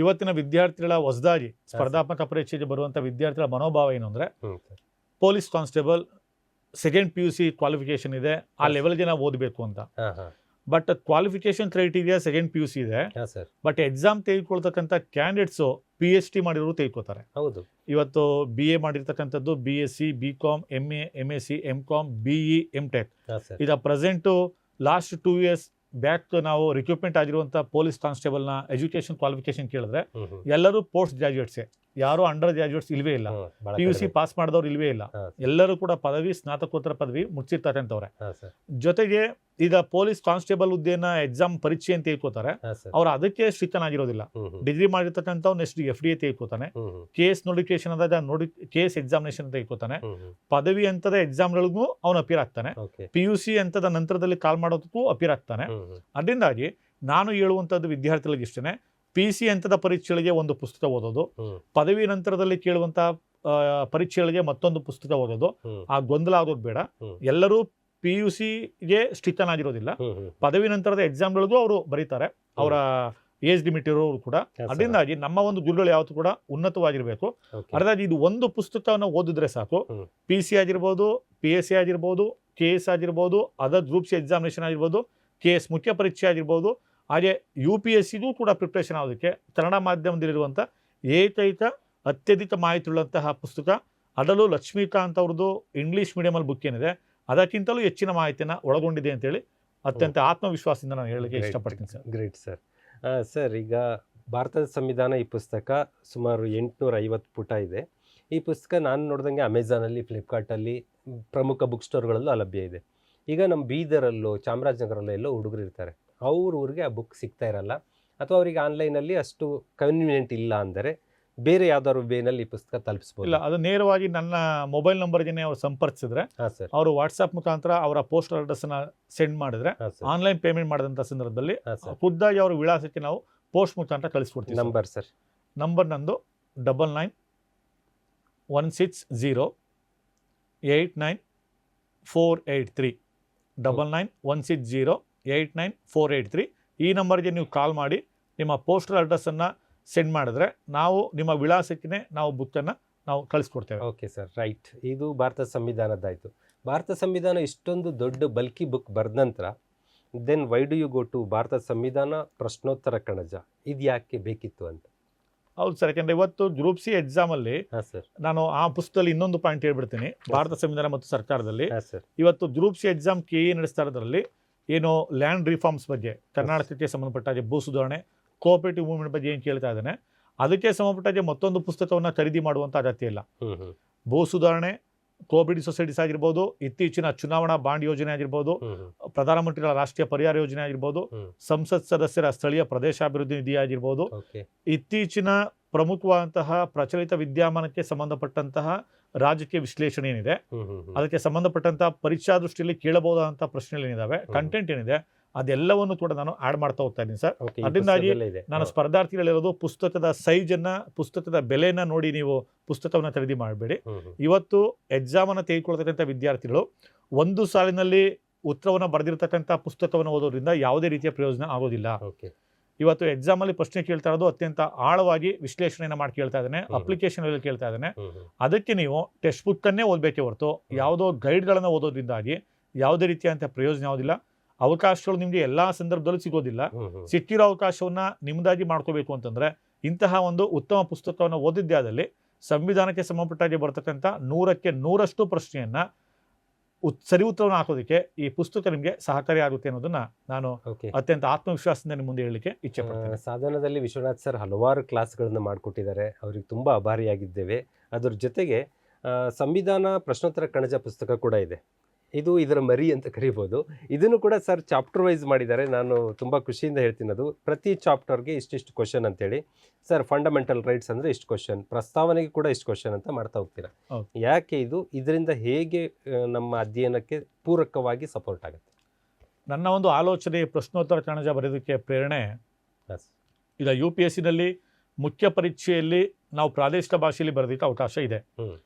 ಇವತ್ತಿನ ವಿದ್ಯಾರ್ಥಿಗಳ ಹೊಸದಾಗಿ ಸ್ಪರ್ಧಾತ್ಮಕ ಪರೀಕ್ಷೆಗೆ ಬರುವಂಥ ವಿದ್ಯಾರ್ಥಿಗಳ ಮನೋಭಾವ ಏನು ಅಂದರೆ, police constable second PUC qualification ಇದೆ, ಆ ಲೆವೆಲ್ಗೆ ನಾವು ಓದಬೇಕು ಅಂತ. But qualification criteria second PUC ಇದೆ. ಬಟ್ ಎಕ್ಸಾಮ್ ತೆಗೆದುಕೊಳ್ತಕ್ಕಂಥ ಕ್ಯಾಂಡಿಡೇಟ್ಸು PhD ಮಾಡಿರೋರು ತೆಗೆದುಕೊತಾರೆ. ಹೌದು. ಇವತ್ತು BA ಮಾಡಿರ್ತಕ್ಕಂಥದ್ದು BSc BCom MA MSc MCom BE MTech. ಈಗ ಪ್ರೆಸೆಂಟು ಲಾಸ್ಟ್ 2 years ಬ್ಯಾಕ್ ನಾವು ರಿಕ್ರೂಟ್ಮೆಂಟ್ ಆಗಿರುವಂಥ ಪೊಲೀಸ್ ಕಾನ್ಸ್ಟೇಬಲ್ನ ಎಜುಕೇಷನ್ ಕ್ವಾಲಿಫಿಕೇಶನ್ ಕೇಳಿದ್ರೆ ಎಲ್ಲರೂ ಪೋಸ್ಟ್ ಗ್ರಾಜ್ಯುಯೇಟ್ಸೇ, ಯಾರು ಅಂಡರ್ ಗ್ರಾಜ್ಯುಯೇಟ್ಸ್ ಇಲ್ವೇ ಇಲ್ಲ. PUC ಪಾಸ್ ಮಾಡಿದವ್ರು ಇಲ್ವೇ ಇಲ್ಲ. ಎಲ್ಲರೂ ಕೂಡ ಪದವಿ, ಸ್ನಾತಕೋತ್ತರ ಪದವಿ ಮುಗಿಸಿರ್ತಾರೆ ಅಂತವ್ರೆ. ಜೊತೆಗೆ ಈಗ ಪೊಲೀಸ್ ಕಾನ್ಸ್ಟೇಬಲ್ ಹುದ್ದೆನ ಎಕ್ಸಾಮ್ ಪರೀಕ್ಷೆ ಅಂತ ತೆಗೆದುಕೋತಾರೆ, ಅವ್ರು ಅದಕ್ಕೆ ಶ್ರೀತನಾಗಿರೋದಿಲ್ಲ. ಡಿಗ್ರಿ ಮಾಡಿರ್ತಕ್ಕಂಥವ್ರು ನೆಕ್ಸ್ಟ್ FDA ತೆಗೆದುಕೋತಾನೆ, KS ನೋಟಿಫಿಕೇಶನ್ ಆದಾಗ KS ಎಕ್ಸಾಮಿನೇಷನ್ ತೆಗೆದುಕೋತಾನೆ, ಪದವಿ ಹಂತದ ಎಕ್ಸಾಮ್ಗಳಿಗೂ ಅವನು ಅಪಿಯರ್ ಆಗ್ತಾನೆ, PUC ಹಂತದ ನಂತರದಲ್ಲಿ ಕಾಲ್ ಮಾಡೋದಕ್ಕೂ ಅಪಿಯರ್ ಆಗ್ತಾನೆ. ಅದರಿಂದಾಗಿ ನಾನು ಹೇಳುವಂಥದ್ದು ವಿದ್ಯಾರ್ಥಿಗಳಿಗೆ ಇಷ್ಟೇ, PC ಹಂತದ ಪರೀಕ್ಷೆಗಳಿಗೆ ಒಂದು ಪುಸ್ತಕ ಓದೋದು, ಪದವಿ ನಂತರದಲ್ಲಿ ಕೇಳುವಂಥ ಪರೀಕ್ಷೆಗಳಿಗೆ ಮತ್ತೊಂದು ಪುಸ್ತಕ ಓದೋದು, ಆ ಗೊಂದಲ ಆಗೋದು ಬೇಡ. ಎಲ್ಲರೂ PUCಗೆ ಸ್ಥಿತನಾಗಿರೋದಿಲ್ಲ, ಪದವಿ ನಂತರದ ಎಕ್ಸಾಮ್ಗಳಿಗೂ ಅವರು ಬರೀತಾರೆ, ಅವರ ಏಜ್ ಲಿಮಿಟ್ ಇರೋರು ಕೂಡ. ಅದರಿಂದಾಗಿ ನಮ್ಮ ಒಂದು ಗುರುಗಳು ಯಾವತ್ತೂ ಕೂಡ ಉನ್ನತವಾಗಿರಬೇಕು. ಅದರಾಗಿ ಇದು ಒಂದು ಪುಸ್ತಕವನ್ನು ಓದಿದ್ರೆ ಸಾಕು. PC ಆಗಿರ್ಬೋದು, PSC ಆಗಿರ್ಬೋದು, KS ಆಗಿರ್ಬೋದು, ಅದರ್ ಗ್ರೂಪ್ಸ್ ಎಕ್ಸಾಮಿನೇಷನ್ ಆಗಿರ್ಬೋದು, KS ಮುಖ್ಯ ಪರೀಕ್ಷೆ ಆಗಿರ್ಬೋದು, ಹಾಗೆ UPSCಗೂ ಕೂಡ ಪ್ರಿಪ್ರೇಷನ್ ಆಗೋದಕ್ಕೆ ಕನ್ನಡ ಮಾಧ್ಯಮದಲ್ಲಿರುವಂಥ ಏಕೈಕ ಅತ್ಯಧಿಕ ಮಾಹಿತಿ ಉಳ್ಳಂತಹ ಪುಸ್ತಕ. ಅದರಲ್ಲೂ ಲಕ್ಷ್ಮೀಕಾಂತ್ ಅವ್ರದ್ದು ಇಂಗ್ಲೀಷ್ ಮೀಡಿಯಮಲ್ಲಿ ಬುಕ್ ಏನಿದೆ ಅದಕ್ಕಿಂತಲೂ ಹೆಚ್ಚಿನ ಮಾಹಿತಿಯನ್ನು ಒಳಗೊಂಡಿದೆ ಅಂತೇಳಿ ಅತ್ಯಂತ ಆತ್ಮವಿಶ್ವಾಸದಿಂದ ನಾನು ಹೇಳಲಿಕ್ಕೆ ಇಷ್ಟಪಡ್ತೀನಿ ಸರ್. Great sir. ಸರ್, ಈಗ ಭಾರತದ ಸಂವಿಧಾನ ಈ ಪುಸ್ತಕ ಸುಮಾರು 850 ಪುಟ ಇದೆ. ಈ ಪುಸ್ತಕ ನಾನು ನೋಡಿದಂಗೆ ಅಮೆಝಾನಲ್ಲಿ, ಫ್ಲಿಪ್ಕಾರ್ಟಲ್ಲಿ, ಪ್ರಮುಖ ಬುಕ್ ಸ್ಟೋರ್ಗಳಲ್ಲೂ ಲಭ್ಯ ಇದೆ. ಈಗ ನಮ್ಮ ಬೀದರಲ್ಲೋ ಚಾಮರಾಜನಗರಲ್ಲೋ ಎಲ್ಲೋ ಹುಡುಗರು ಇರ್ತಾರೆ, ಅವ್ರ ಊರಿಗೆ ಆ ಬುಕ್ ಸಿಗ್ತಾ ಇರಲ್ಲ, ಅಥವಾ ಅವರಿಗೆ ಆನ್ಲೈನಲ್ಲಿ ಅಷ್ಟು ಕನ್ವೀನಿಯೆಂಟ್ ಇಲ್ಲ ಅಂದರೆ ಬೇರೆ ಯಾವ್ದಾದ್ರು ವೇನಲ್ಲಿ ಈ ಪುಸ್ತಕ ತಲುಪಿಸಬಹುದು? ಇಲ್ಲ, ಅದು ನೇರವಾಗಿ ನನ್ನ ಮೊಬೈಲ್ ನಂಬರ್ಗೆ ಅವ್ರು ಸಂಪರ್ಕಿಸಿದ್ರೆ ಅವರು ವಾಟ್ಸ್ಆಪ್ ಮುಖಾಂತರ ಅವರ ಪೋಸ್ಟಲ್ ಅಡ್ರೆಸ್ನ ಸೆಂಡ್ ಮಾಡಿದ್ರೆ ಆನ್ಲೈನ್ ಪೇಮೆಂಟ್ ಮಾಡಿದಂಥ ಸಂದರ್ಭದಲ್ಲಿ ಖುದ್ದಾಗಿ ಅವರ ವಿಳಾಸಕ್ಕೆ ನಾವು ಪೋಸ್ಟ್ ಮುಖಾಂತರ ಕಳಿಸ್ಕೊಡ್ತೀವಿ. Number sir? ನಂಬರ್ ನಂದು 9916089483 9916089483. ಈ ನಂಬರ್ಗೆ ನೀವು ಕಾಲ್ ಮಾಡಿ ನಿಮ್ಮ ಪೋಸ್ಟಲ್ ಅಡ್ರೆಸ್ಸನ್ನು ಸೆಂಡ್ ಮಾಡಿದ್ರೆ ನಾವು ನಿಮ್ಮ ವಿಳಾಸಕ್ಕೆ ನಾವು ಬುಕ್ಕನ್ನು ನಾವು ಕಳಿಸ್ಕೊಡ್ತೇವೆ. Okay sir, right. ಇದು ಭಾರತ ಸಂವಿಧಾನದ್ದಾಯಿತು. ಭಾರತ ಸಂವಿಧಾನ ಇಷ್ಟೊಂದು ದೊಡ್ಡ ಬಲ್ಕಿ ಬುಕ್ ಬರೆದ ನಂತರ then why do you go to ಭಾರತ ಸಂವಿಧಾನ ಪ್ರಶ್ನೋತ್ತರ ಕಣಜ? ಇದು ಯಾಕೆ ಬೇಕಿತ್ತು ಅಂತ? ಹೌದು ಸರ್, ಯಾಕೆಂದರೆ ಇವತ್ತು ಗ್ರೂಪ್ ಸಿ ಎಕ್ಸಾಮಲ್ಲಿ ನಾನು ಆ ಪುಸ್ತಕದಲ್ಲಿ ಇನ್ನೊಂದು ಪಾಯಿಂಟ್ ಹೇಳ್ಬಿಡ್ತೀನಿ. ಭಾರತ ಸಂವಿಧಾನ ಮತ್ತು ಸರ್ಕಾರದಲ್ಲಿ ಇವತ್ತು ಗ್ರೂಪ್ ಸಿ ಎಕ್ಸಾಮ್ KE ನಡೆಸ್ತಾ ಇರೋದ್ರಲ್ಲಿ ಏನು ಲ್ಯಾಂಡ್ ರಿಫಾರ್ಮ್ಸ್ ಬಗ್ಗೆ, ಕರ್ನಾಟಕಕ್ಕೆ ಸಂಬಂಧಪಟ್ಟಾಗೆ ಭೂ ಸುಧಾರಣೆ, ಕೋಆಪರೇಟಿವ್ ಮೂವ್ಮೆಂಟ್ ಬಗ್ಗೆ ಏನು ಕೇಳ್ತಾ ಇದ್ದಾನೆ, ಅದಕ್ಕೆ ಸಂಬಂಧಪಟ್ಟಾಗೆ ಮತ್ತೊಂದು ಪುಸ್ತಕವನ್ನು ಖರೀದಿ ಮಾಡುವಂಥ ಅಗತ್ಯ ಇಲ್ಲ. ಭೂ ಸುಧಾರಣೆ, ಕೋಆಪರೇಟಿವ್ ಸೊಸೈಟೀಸ್ ಆಗಿರ್ಬೋದು, ಇತ್ತೀಚಿನ ಚುನಾವಣಾ ಬಾಂಡ್ ಯೋಜನೆ ಆಗಿರ್ಬೋದು, ಪ್ರಧಾನಮಂತ್ರಿಗಳ ರಾಷ್ಟ್ರೀಯ ಪರಿಹಾರ ಯೋಜನೆ ಆಗಿರ್ಬೋದು, ಸಂಸತ್ ಸದಸ್ಯರ ಸ್ಥಳೀಯ ಪ್ರದೇಶಾಭಿವೃದ್ಧಿ ನಿಧಿ ಆಗಿರ್ಬೋದು, ಇತ್ತೀಚಿನ ಪ್ರಮುಖವಾದಂತಹ ಪ್ರಚಲಿತ ವಿದ್ಯಮಾನಕ್ಕೆ ಸಂಬಂಧಪಟ್ಟಂತಹ ರಾಜಕೀಯ ವಿಶ್ಲೇಷಣೆ ಏನಿದೆ, ಅದಕ್ಕೆ ಸಂಬಂಧಪಟ್ಟಂತಹ ಪರೀಕ್ಷಾ ದೃಷ್ಟಿಯಲ್ಲಿ ಕೇಳಬಹುದಾದಂತಹ ಪ್ರಶ್ನೆಗಳೇನಿದಾವೆ, ಕಂಟೆಂಟ್ ಏನಿದೆ, ಅದೆಲ್ಲವನ್ನು ಕೂಡ ನಾನು ಆಡ್ ಮಾಡ್ತಾ ಹೋಗ್ತಾ ಇದ್ದೀನಿ ಸರ್. ಅದರಿಂದಾಗಿ ನಾನು ಸ್ಪರ್ಧಾರ್ಥಿಗಳಿರೋದು ಪುಸ್ತಕದ ಸೈಜನ್ನು, ಪುಸ್ತಕದ ಬೆಲೆನ ನೋಡಿ ನೀವು ಪುಸ್ತಕವನ್ನು ಖರೀದಿ ಮಾಡಬೇಡಿ. ಇವತ್ತು ಎಕ್ಸಾಮನ್ನು ತೆಗೆದುಕೊಳ್ತಕ್ಕಂಥ ವಿದ್ಯಾರ್ಥಿಗಳು ಒಂದು ಸಾಲಿನಲ್ಲಿ ಉತ್ತರವನ್ನು ಬರೆದಿರ್ತಕ್ಕಂಥ ಪುಸ್ತಕವನ್ನು ಓದೋದ್ರಿಂದ ಯಾವುದೇ ರೀತಿಯ ಪ್ರಯೋಜನ ಆಗೋದಿಲ್ಲ. ಓಕೆ. ಇವತ್ತು ಎಕ್ಸಾಮಲ್ಲಿ ಪ್ರಶ್ನೆ ಕೇಳ್ತಾ ಇರೋದು ಅತ್ಯಂತ ಆಳವಾಗಿ ವಿಶ್ಲೇಷಣೆಯನ್ನು ಮಾಡಿ ಕೇಳ್ತಾ ಇದ್ದಾನೆ, ಅಪ್ಲಿಕೇಶನ್ ಅಲ್ಲಿ ಕೇಳ್ತಾ ಇದ್ದಾನೆ. ಅದಕ್ಕೆ ನೀವು ಟೆಕ್ಸ್ಟ್ ಬುಕ್ಕನ್ನೇ ಓದಬೇಕೇ ಹೊರತು ಯಾವುದೋ ಗೈಡ್ಗಳನ್ನು ಓದೋದ್ರಿಂದಾಗಿ ಯಾವುದೇ ರೀತಿಯಂಥ ಪ್ರಯೋಜನ ಯಾವುದಿಲ್ಲ. ಅವಕಾಶಗಳು ನಿಮಗೆ ಎಲ್ಲ ಸಂದರ್ಭದಲ್ಲೂ ಸಿಗೋದಿಲ್ಲ. ಸಿಕ್ಕಿರೋ ಅವಕಾಶವನ್ನ ನಿಮ್ಮದಾಗಿ ಮಾಡ್ಕೋಬೇಕು ಅಂತಂದ್ರೆ ಇಂತಹ ಒಂದು ಉತ್ತಮ ಪುಸ್ತಕವನ್ನು ಓದಿದ್ದೇ ಆದಲ್ಲಿ ಸಂವಿಧಾನಕ್ಕೆ ಸಂಬಂಧಪಟ್ಟಾಗಿ ಬರ್ತಕ್ಕಂಥ 100ಕ್ಕೆ 100ರಷ್ಟು ಪ್ರಶ್ನೆಯನ್ನ ಸರಿ ಉತ್ತರವನ್ನು ಹಾಕೋದಕ್ಕೆ ಈ ಪುಸ್ತಕ ನಿಮಗೆ ಸಹಕಾರಿ ಆಗುತ್ತೆ ಅನ್ನೋದನ್ನ ನಾನು ಅತ್ಯಂತ ಆತ್ಮವಿಶ್ವಾಸದಿಂದ ನಿಮ್ಮ ಮುಂದೆ ಹೇಳಲಿಕ್ಕೆ ಇಚ್ಛೆ ಪಡ್ತೇನೆ. ಸಾಧನದಲ್ಲಿ ವಿಶ್ವನಾಥ್ ಸರ್ ಹಲವಾರು ಕ್ಲಾಸ್ಗಳನ್ನು ಮಾಡಿಕೊಟ್ಟಿದ್ದಾರೆ, ಅವ್ರಿಗೆ ತುಂಬ ಆಭಾರಿಯಾಗಿದ್ದೇವೆ. ಅದ್ರ ಜೊತೆಗೆ ಸಂವಿಧಾನ ಪ್ರಶ್ನೋತ್ತರ ಕಣಜ ಪುಸ್ತಕ ಕೂಡ ಇದೆ, ಇದು ಇದರ ಮರಿ ಅಂತ ಕರಿಬೋದು. ಇದನ್ನು ಕೂಡ ಸರ್ ಚಾಪ್ಟರ್ ವೈಸ್ ಮಾಡಿದ್ದಾರೆ. ನಾನು ತುಂಬ ಖುಷಿಯಿಂದ ಹೇಳ್ತೀನಿ, ಅದು ಪ್ರತಿ ಚಾಪ್ಟರ್ಗೆ ಇಷ್ಟಿಷ್ಟು ಕ್ವಶನ್ ಅಂತೇಳಿ. ಸರ್ ಫಂಡಮೆಂಟಲ್ ರೈಟ್ಸ್ ಅಂದರೆ ಇಷ್ಟು ಕ್ವಶನ್, ಪ್ರಸ್ತಾವನೆಗೆ ಕೂಡ ಇಷ್ಟು ಕ್ವಶನ್ ಅಂತ ಮಾಡ್ತಾ ಹೋಗ್ತೀರಾ. ಯಾಕೆ ಇದರಿಂದ ಹೇಗೆ ನಮ್ಮ ಅಧ್ಯಯನಕ್ಕೆ ಪೂರಕವಾಗಿ ಸಪೋರ್ಟ್ ಆಗುತ್ತೆ? ನನ್ನ ಒಂದು ಆಲೋಚನೆ ಪ್ರಶ್ನೋತ್ತರ ಕಣಜ ಬರೆಯೋದಕ್ಕೆ ಪ್ರೇರಣೆ, ಈಗ UPSCನಲ್ಲಿ ಮುಖ್ಯ ಪರೀಕ್ಷೆಯಲ್ಲಿ ನಾವು ಪ್ರಾದೇಶಿಕ ಭಾಷೆಯಲ್ಲಿ ಬರೆಯೋದಕ್ಕೆ ಅವಕಾಶ ಇದೆ.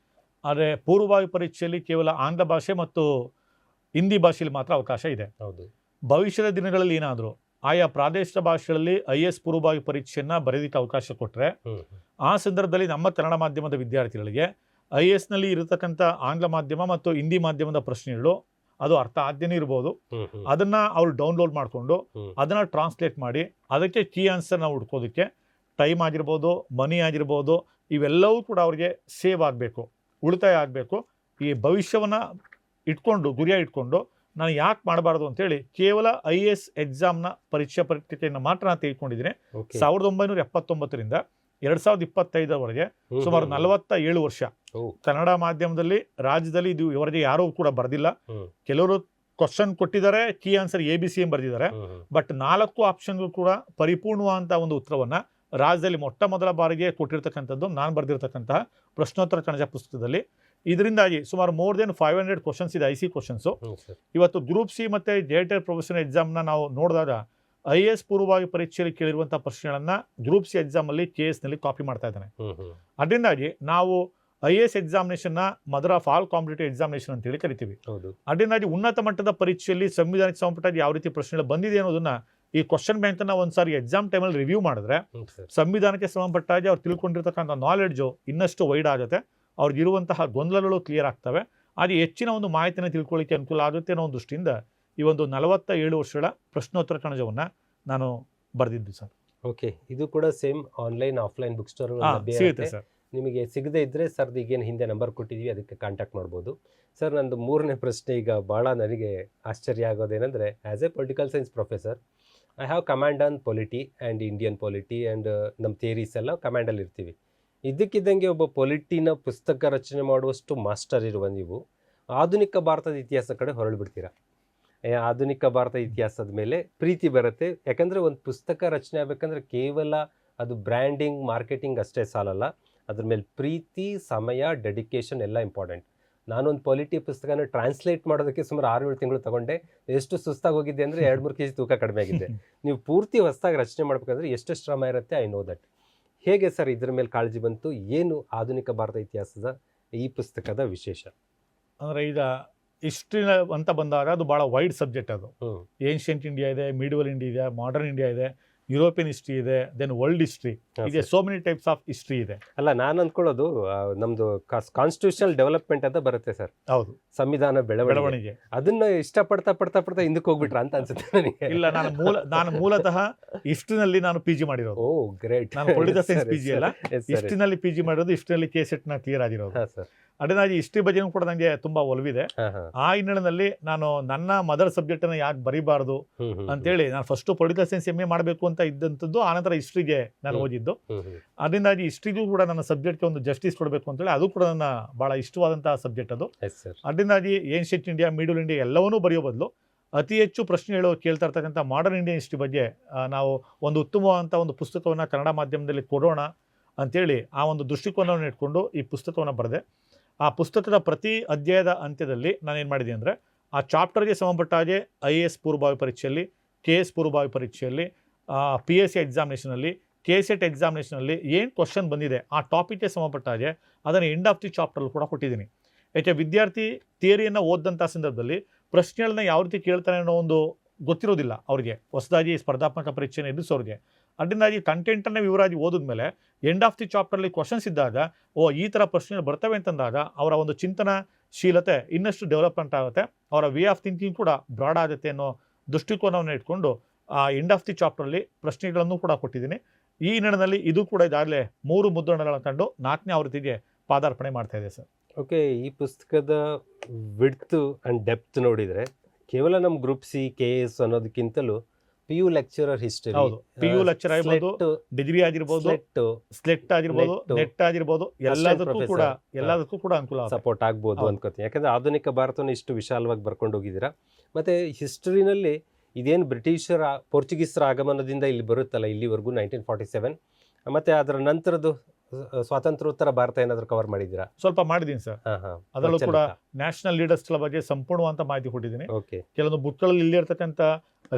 ಆದರೆ ಪೂರ್ವಭಾವಿ ಪರೀಕ್ಷೆಯಲ್ಲಿ ಕೇವಲ ಆಂಗ್ಲ ಭಾಷೆ ಮತ್ತು ಹಿಂದಿ ಭಾಷೆಯಲ್ಲಿ ಮಾತ್ರ ಅವಕಾಶ ಇದೆ. ಹೌದು. ಭವಿಷ್ಯದ ದಿನಗಳಲ್ಲಿ ಏನಾದರೂ ಆಯಾ ಪ್ರಾದೇಶಿಕ ಭಾಷೆಗಳಲ್ಲಿ IAS ಪೂರ್ವಭಾವಿ ಪರೀಕ್ಷೆಯನ್ನು ಬರೆಯೋದಕ್ಕೆ ಅವಕಾಶ ಕೊಟ್ಟರೆ ಆ ಸಂದರ್ಭದಲ್ಲಿ ನಮ್ಮ ಕನ್ನಡ ಮಾಧ್ಯಮದ ವಿದ್ಯಾರ್ಥಿಗಳಿಗೆ IASನಲ್ಲಿ ಇರತಕ್ಕಂಥ ಆಂಗ್ಲ ಮಾಧ್ಯಮ ಮತ್ತು ಹಿಂದಿ ಮಾಧ್ಯಮದ ಪ್ರಶ್ನೆಗಳು ಅದು ಅರ್ಥ ಆಗದೇನೆ ಇರ್ಬೋದು, ಅದನ್ನ ಅವ್ರು ಡೌನ್ಲೋಡ್ ಮಾಡಿಕೊಂಡು ಅದನ್ನ ಟ್ರಾನ್ಸ್ಲೇಟ್ ಮಾಡಿ ಅದಕ್ಕೆ ಕೀ ಆನ್ಸರ್ನ ಹುಡ್ಕೋದಕ್ಕೆ ಟೈಮ್ ಆಗಿರ್ಬೋದು, ಮನಿ ಆಗಿರ್ಬೋದು, ಇವೆಲ್ಲವೂ ಕೂಡ ಅವ್ರಿಗೆ ಸೇವ್ ಆಗಬೇಕು, ಉಳಿತಾಯ ಆಗಬೇಕು. ಈ ಭವಿಷ್ಯವನ್ನು ಇಟ್ಕೊಂಡು ಗುರಿಯಾಗಿ ಇಟ್ಕೊಂಡು ನಾನು ಯಾಕೆ ಮಾಡಬಾರ್ದು ಅಂತೇಳಿ ಕೇವಲ IAS ಎಕ್ಸಾಮ್ನ ಪರೀಕ್ಷೆಯನ್ನು ಮಾತ್ರ ನಾನು ತೆಗೆದುಕೊಂಡಿದ್ದೀನಿ. 1979ರಿಂದ 2025ರವರೆಗೆ ಸುಮಾರು 47 ವರ್ಷ ಕನ್ನಡ ಮಾಧ್ಯಮದಲ್ಲಿ ರಾಜ್ಯದಲ್ಲಿ ಇದು ಇವರಿಗೆ ಯಾರೂ ಕೂಡ ಬರೆದಿಲ್ಲ. ಕೆಲವರು ಕ್ವಶನ್ ಕೊಟ್ಟಿದ್ದಾರೆ, ಕೀ ಆನ್ಸರ್ ABC ಬರೆದಿದ್ದಾರೆ, ಬಟ್ 4 ಆಪ್ಷನ್ಗಳು ಕೂಡ ಪರಿಪೂರ್ಣವಾದಂಥ ಒಂದು ಉತ್ತರವನ್ನ ರಾಜ್ಯದಲ್ಲಿ ಮೊಟ್ಟ ಮೊದಲ ಬಾರಿಗೆ ಕೊಟ್ಟಿರ್ತಕ್ಕಂಥದ್ದು ನಾನು ಬರೆದಿರ್ತಕ್ಕಂತಹ ಪ್ರಶ್ನೋತ್ತರ ಕಣಜ ಪುಸ್ತಕದಲ್ಲಿ. ಇದರಿಂದಾಗಿ ಸುಮಾರು ಮೋರ್ ದೆನ್ 500 ಕ್ವಶನ್ಸ್ ಇದೆ, IC ಕ್ವಶನ್ಸು. ಇವತ್ತು ಗ್ರೂಪ್ C ಮತ್ತು JTET ಪ್ರೊಫೆಷನಲ್ ಎಕ್ಸಾಮ್ನ ನಾವು ನೋಡಿದಾಗ IAS ಪೂರ್ವಭಾವಿ ಪರೀಕ್ಷೆಯಲ್ಲಿ ಕೇಳಿರುವಂಥ ಪ್ರಶ್ನೆಗಳನ್ನು ಗ್ರೂಪ್ C ಎಕ್ಸಾಮಲ್ಲಿ KSನಲ್ಲಿ ಕಾಪಿ ಮಾಡ್ತಾ ಇದ್ದಾನೆ. ಅದರಿಂದಾಗಿ ನಾವು IAS ಎಕ್ಸಾಮಿನೇಷನ್ನ mother of all competitive examination ಅಂತೇಳಿ ಕರಿತೀವಿ. ಅದರಿಂದಾಗಿ ಉನ್ನತ ಮಟ್ಟದ ಪರೀಕ್ಷೆಯಲ್ಲಿ ಸಂವಿಧಾನಕ್ಕೆ ಸಂಬಂಧಪಟ್ಟ ಯಾವ ರೀತಿ ಪ್ರಶ್ನೆಗಳು ಬಂದಿದೆ ಅನ್ನೋದನ್ನ ಈ ಕ್ವಶನ್ ಬ್ಯಾಂಕನ್ನು ಒಂದ್ಸಾರಿ ಎಕ್ಸಾಮ್ ಟೈಮಲ್ಲಿ ರಿವ್ಯೂ ಮಾಡಿದ್ರೆ ಸಂವಿಧಾನಕ್ಕೆ ಸಂಬಂಧಪಟ್ಟಾಗಿ ಅವ್ರು ತಿಳ್ಕೊಂಡಿರ್ತಕ್ಕಂಥ ನಾಲೆಡ್ಜು ಇನ್ನಷ್ಟು ವೈಡ್ ಆಗುತ್ತೆ, ಅವ್ರಿಗಿರುವಂತಹ ಗೊಂದಲಗಳು ಕ್ಲಿಯರ್ ಆಗ್ತವೆ, ಹಾಗೆ ಹೆಚ್ಚಿನ ಒಂದು ಮಾಹಿತಿಯನ್ನು ತಿಳ್ಕೊಳ್ಳಿಕ್ಕೆ ಅನುಕೂಲ ಆಗುತ್ತೆ ಅನ್ನೋ ಒಂದು ದೃಷ್ಟಿಯಿಂದ ಈ ಒಂದು 47 ವರ್ಷಗಳ ಪ್ರಶ್ನೋತ್ತರ ಕಣಜವನ್ನು ನಾನು ಬರೆದಿದ್ದು ಸರ್. ಓಕೆ, ಇದು ಕೂಡ same online offline book store ಸಿಗುತ್ತೆ ಸರ್. ನಿಮಗೆ ಸಿಗದೇ ಇದ್ದರೆ ಸರ್ದು ಈಗೇನು ಹಿಂದೆ ನಂಬರ್ ಕೊಟ್ಟಿದ್ದೀವಿ ಅದಕ್ಕೆ ಕಾಂಟ್ಯಾಕ್ಟ್ ಮಾಡ್ಬೋದು. ಸರ್ ನಂದು 3ನೇ ಪ್ರಶ್ನೆ ಈಗ ಭಾಳ ನನಗೆ ಆಶ್ಚರ್ಯ ಆಗೋದೇನೆಂದರೆ, as a political science professor I have command on polity and Indian polity and ನಮ್ಮ ಥಿಯರೀಸ್ ಎಲ್ಲ ಕಮಾಂಡಲ್ಲಿ ಇರ್ತೀವಿ. ಇದ್ದಕ್ಕಿದ್ದಂಗೆ ಒಬ್ಬ ಪೊಲಿಟಿನ ಪುಸ್ತಕ ರಚನೆ ಮಾಡುವಷ್ಟು ಮಾಸ್ಟರ್ ಇರುವ ನೀವು ಆಧುನಿಕ ಭಾರತದ ಇತಿಹಾಸ ಕಡೆ ಹೊರಳಿಬಿಡ್ತೀರಾ. ಆಧುನಿಕ ಭಾರತ ಇತಿಹಾಸದ ಮೇಲೆ ಪ್ರೀತಿ ಬರುತ್ತೆ, ಯಾಕಂದರೆ ಒಂದು ಪುಸ್ತಕ ರಚನೆ ಆಗಬೇಕಂದ್ರೆ ಕೇವಲ ಅದು ಬ್ರ್ಯಾಂಡಿಂಗ್ ಮಾರ್ಕೆಟಿಂಗ್ ಅಷ್ಟೇ ಸಾಲಲ್ಲ, ಅದ್ರ ಮೇಲೆ ಪ್ರೀತಿ, ಸಮಯ, ಡೆಡಿಕೇಶನ್ ಎಲ್ಲ ಇಂಪಾರ್ಟೆಂಟ್. ನಾನೊಂದು ಪೊಲಿಟಿ ಪುಸ್ತಕನ ಟ್ರಾನ್ಸ್ಲೇಟ್ ಮಾಡೋದಕ್ಕೆ ಸುಮಾರು 6-7 ತಿಂಗಳು ತಗೊಂಡೆ. ಎಷ್ಟು ಸುಸ್ತಾಗಿ ಹೋಗಿದ್ದೆ ಅಂದರೆ 2-3 kg ತೂಕ ಕಡಿಮೆ ಆಗಿದೆ. ನೀವು ಪೂರ್ತಿ ಹೊಸದಾಗಿ ರಚನೆ ಮಾಡಬೇಕಂದ್ರೆ ಎಷ್ಟು ಶ್ರಮ ಇರುತ್ತೆ, ಐ ನೋ ದಟ್. ಹೇಗೆ ಸರ್ ಇದ್ರ ಮೇಲೆ ಕಾಳಜಿ ಬಂತು? ಏನು ಆಧುನಿಕ ಭಾರತ ಇತಿಹಾಸದ ಈ ಪುಸ್ತಕದ ವಿಶೇಷ? ಅಂದರೆ ಈಗ ಹಿಸ್ಟ್ರಿ ಅಂತ ಬಂದಾಗ ಅದು ಭಾಳ ವೈಡ್ ಸಬ್ಜೆಕ್ಟ್. ಅದು ಏನ್ಷಿಯಂಟ್ ಇಂಡಿಯಾ ಇದೆ, ಮಿಡಿವಲ್ ಇಂಡಿಯಾ ಇದೆ, ಮಾಡರ್ನ್ ಇಂಡಿಯಾ ಇದೆ, ಯುರೋಪಿಯನ್ ಹಿಸ್ಟ್ರಿ ಇದೆ, ದೆನ್ ವರ್ಲ್ಡ್ ಹಿಸ್ಟ್ರಿ ಇದೆ, so many types of history ಇದೆ. ಅಲ್ಲ, ನಾನು ಅಂದ್ಕೊಳ್ಳೋದು ನಮ್ದು ಕಾನ್ಸ್ಟಿಟ್ಯೂಷನಲ್ ಡೆವಲಪ್ಮೆಂಟ್ ಅಂತ ಬರುತ್ತೆ ಸರ್. ಹೌದು, ಸಂವಿಧಾನ ಬೆಳವಣಿಗೆ. ಅದನ್ನ ಇಷ್ಟಪಡ್ತಾ ಪಡ್ತಾ ಪಡ್ತಾ ಹಿಂದಕ್ಕೆ ಹೋಗ್ಬಿಟ್ರ ಅಂತ ಅನ್ಸುತ್ತೆ ನನಗೆ. ಇಲ್ಲ, ನಾನು ಮೂಲತಃ ಹಿಸ್ಟ್ರಿನಲ್ಲಿ ನಾನು PG ಮಾಡಿರೋದು. ಓ ಗ್ರೇಟ್. ನಾನು ಪೊಲಿಟಿಕಲ್ ಸೈನ್ಸ್ PG ಅಲ್ಲ, ಹಿಸ್ಟ್ರಿನಲ್ಲಿ PG ಮಾಡಿರೋದು, ಹಿಸ್ಟ್ರಿನಲ್ಲಿ KSET ನ ಕ್ಲಿಯರ್ ಆಗಿರೋದು. ಅದನ್ನಾಗಿ ಹಿಸ್ಟ್ರಿ ಬಗ್ಗೆನೂ ಕೂಡ ನನಗೆ ತುಂಬಾ ಒಲವಿದೆ. ಆ ಹಿನ್ನೆಲೆಯಲ್ಲಿ ನಾನು ನನ್ನ ಮದರ್ ಸಬ್ಜೆಕ್ಟ್ ಅನ್ನ ಯಾಕೆ ಬರೀಬಾರ್ದು ಅಂತೇಳಿ ನಾನು ಫಸ್ಟ್ ಪೊಲಿಟಿಕಲ್ ಸೈನ್ಸ್ MA ಮಾಡಬೇಕು ಅಂತ ಇದ್ದಂಥದ್ದು, ಆನಂತರ ಹಿಸ್ಟ್ರಿಗೆ ನಾನು ಓದಿದ್ದು. ಅದರಿಂದಾಗಿ ಹಿಸ್ಟ್ರಿಗೂ ಕೂಡ ನನ್ನ ಸಬ್ಜೆಕ್ಟ್ಗೆ ಒಂದು ಜಸ್ಟಿಸ್ ಕೊಡಬೇಕು ಅಂತೇಳಿ ಅದು ಕೂಡ ನನ್ನ ಬಹಳ ಇಷ್ಟವಾದಂತಹ ಸಬ್ಜೆಕ್ಟ್ ಅದು. ಅದರಿಂದಾಗಿ ಏನ್ಷಿಯಂಟ್ ಇಂಡಿಯಾ, ಮಿಡಲ್ ಇಂಡಿಯಾ ಎಲ್ಲವನ್ನೂ ಬರೆಯೋ ಬದಲು ಅತಿ ಹೆಚ್ಚು ಪ್ರಶ್ನೆಗಳು ಕೇಳ್ತಾ ಇರ್ತಕ್ಕಂಥ ಮಾಡರ್ನ್ ಇಂಡಿಯನ್ ಹಿಸ್ಟ್ರಿ ಬಗ್ಗೆ ನಾವು ಒಂದು ಉತ್ತಮವಾದಂಥ ಒಂದು ಪುಸ್ತಕವನ್ನು ಕನ್ನಡ ಮಾಧ್ಯಮದಲ್ಲಿ ಕೊಡೋಣ ಅಂತೇಳಿ ಆ ಒಂದು ದೃಷ್ಟಿಕೋನವನ್ನು ಇಟ್ಕೊಂಡು ಈ ಪುಸ್ತಕವನ್ನು ಬರೆದೆ. ಆ ಪುಸ್ತಕದ ಪ್ರತಿ ಅಧ್ಯಾಯದ ಅಂತ್ಯದಲ್ಲಿ ನಾನೇನು ಮಾಡಿದೆ ಅಂದರೆ, ಆ ಚಾಪ್ಟರ್ಗೆ ಸಂಬಂಧಪಟ್ಟ ಹಾಗೆ IAS ಪೂರ್ವಭಾವಿ ಪರೀಕ್ಷೆಯಲ್ಲಿ, KS ಪೂರ್ವಭಾವಿ ಪರೀಕ್ಷೆಯಲ್ಲಿ, PSC ಎಕ್ಸಾಮಿನೇಷನಲ್ಲಿ, KSET ಎಕ್ಸಾಮಿನೇಷನಲ್ಲಿ ಏನು ಕ್ವಶನ್ ಬಂದಿದೆ ಆ ಟಾಪಿಕ್ಗೆ ಸಂಬಂಧಪಟ್ಟ ಹಾಗೆ ಅದನ್ನು ಎಂಡ್ ಆಫ್ ದಿ ಚಾಪ್ಟರ್ ಕೂಡ ಕೊಟ್ಟಿದ್ದೀನಿ. ಯಾಕೆ ವಿದ್ಯಾರ್ಥಿ ಥಿಯರಿಯನ್ನು ಓದಂಥ ಸಂದರ್ಭದಲ್ಲಿ ಪ್ರಶ್ನೆಗಳನ್ನ ಯಾವ ರೀತಿ ಕೇಳ್ತಾನೆ ಅನ್ನೋ ಒಂದು ಗೊತ್ತಿರೋದಿಲ್ಲ ಅವ್ರಿಗೆ, ಹೊಸದಾಗಿ ಸ್ಪರ್ಧಾತ್ಮಕ ಪರೀಕ್ಷೆನ ಎದುರಿಸೋರಿಗೆ. ಅದರಿಂದಾಗಿ ಕಂಟೆಂಟನ್ನು ವಿವರವಾಗಿ ಓದಿದ್ಮೇಲೆ ಎಂಡ್ ಆಫ್ ದಿ ಚಾಪ್ಟರ್ಲಿ ಕ್ವಶನ್ಸ್ ಇದ್ದಾಗ ಈ ಥರ ಪ್ರಶ್ನೆಗಳು ಬರ್ತವೆ ಅಂತಂದಾಗ ಅವರ ಒಂದು ಚಿಂತನಶೀಲತೆ ಇನ್ನಷ್ಟು ಡೆವಲಪ್ಮೆಂಟ್ ಆಗುತ್ತೆ, ಅವರ ವೇ ಆಫ್ ಥಿಂಕಿಂಗ್ ಕೂಡ ಬ್ರಾಡ್ ಆಗುತ್ತೆ ಅನ್ನೋ ದೃಷ್ಟಿಕೋನವನ್ನು ಇಟ್ಕೊಂಡು ಎಂಡ್ ಆಫ್ ದಿ ಚಾಪ್ಟರ್ಲಿ ಪ್ರಶ್ನೆಗಳನ್ನು ಕೂಡ ಕೊಟ್ಟಿದ್ದೀನಿ. ಈ ನಿಟ್ಟಿನಲ್ಲಿ ಇದು ಕೂಡ ಇದಾಗಲೇ 3 ಮುದ್ರಣಗಳನ್ನು ತಂದು 4ನೇ ಆವೃತ್ತಿಗೆ ಪಾದಾರ್ಪಣೆ ಮಾಡ್ತಾ ಇದೆ ಸರ್. ಓಕೆ, ಈ ಪುಸ್ತಕದ ವಿಡ್ತ್ ಆ್ಯಂಡ್ ಡೆಪ್ತ್ ನೋಡಿದರೆ ಕೇವಲ ನಮ್ಮ group C KS ಅನ್ನೋದಕ್ಕಿಂತಲೂ PU lecturer history, ಹೌದು, PU ಲೆಕ್ಚರ್ ಆಗಿರ್ಬೋದು, ಡಿಗ್ರಿ ಆಗಿರ್ಬೋದು, ಸ್ಲೆಟ್ ಆಗಿರ್ಬೋದು, ನೆಟ್ ಆಗಿರ್ಬೋದು, ಎಲ್ಲದಕ್ಕೂ ಕೂಡ ಅನುಕೂಲ ಸಪೋರ್ಟ್ ಆಗ್ಬೋದು ಅನ್ಕೋತೀನಿ. ಯಾಕಂದರೆ ಆಧುನಿಕ ಭಾರತವನ್ನು ಇಷ್ಟು ವಿಶಾಲವಾಗಿ ಬರ್ಕೊಂಡು ಹೋಗಿದ್ದೀರಾ. ಮತ್ತು ಹಿಸ್ಟ್ರಿನಲ್ಲಿ ಇದೇನು ಬ್ರಿಟಿಷರ ಪೋರ್ಚುಗೀಸರ ಆಗಮನದಿಂದ ಇಲ್ಲಿ ಬರುತ್ತಲ್ಲ ಇಲ್ಲಿವರೆಗೂ 1947, ಮತ್ತು ಅದರ ನಂತರದ್ದು ಸ್ವಾತಂತ್ರ್ಯೋತ್ತರ ಭಾರತ ಏನಾದರೂ ಕವರ್ ಮಾಡಿದ್ದೀರಾ? ಸ್ವಲ್ಪ ಮಾಡಿದ್ದೀನಿ ಸರ್. ಅದರಲ್ಲೂ ಕೂಡ ನ್ಯಾಷನಲ್ ಲೀಡರ್ಸ್ಗಳ ಬಗ್ಗೆ ಸಂಪೂರ್ಣವಾದ ಮಾಹಿತಿ ಕೊಟ್ಟಿದ್ದೀನಿ. ಕೆಲವೊಂದು ಬುಕ್ಗಳಲ್ಲಿ ಇಲ್ಲಿ ಇರ್ತಕ್ಕಂಥ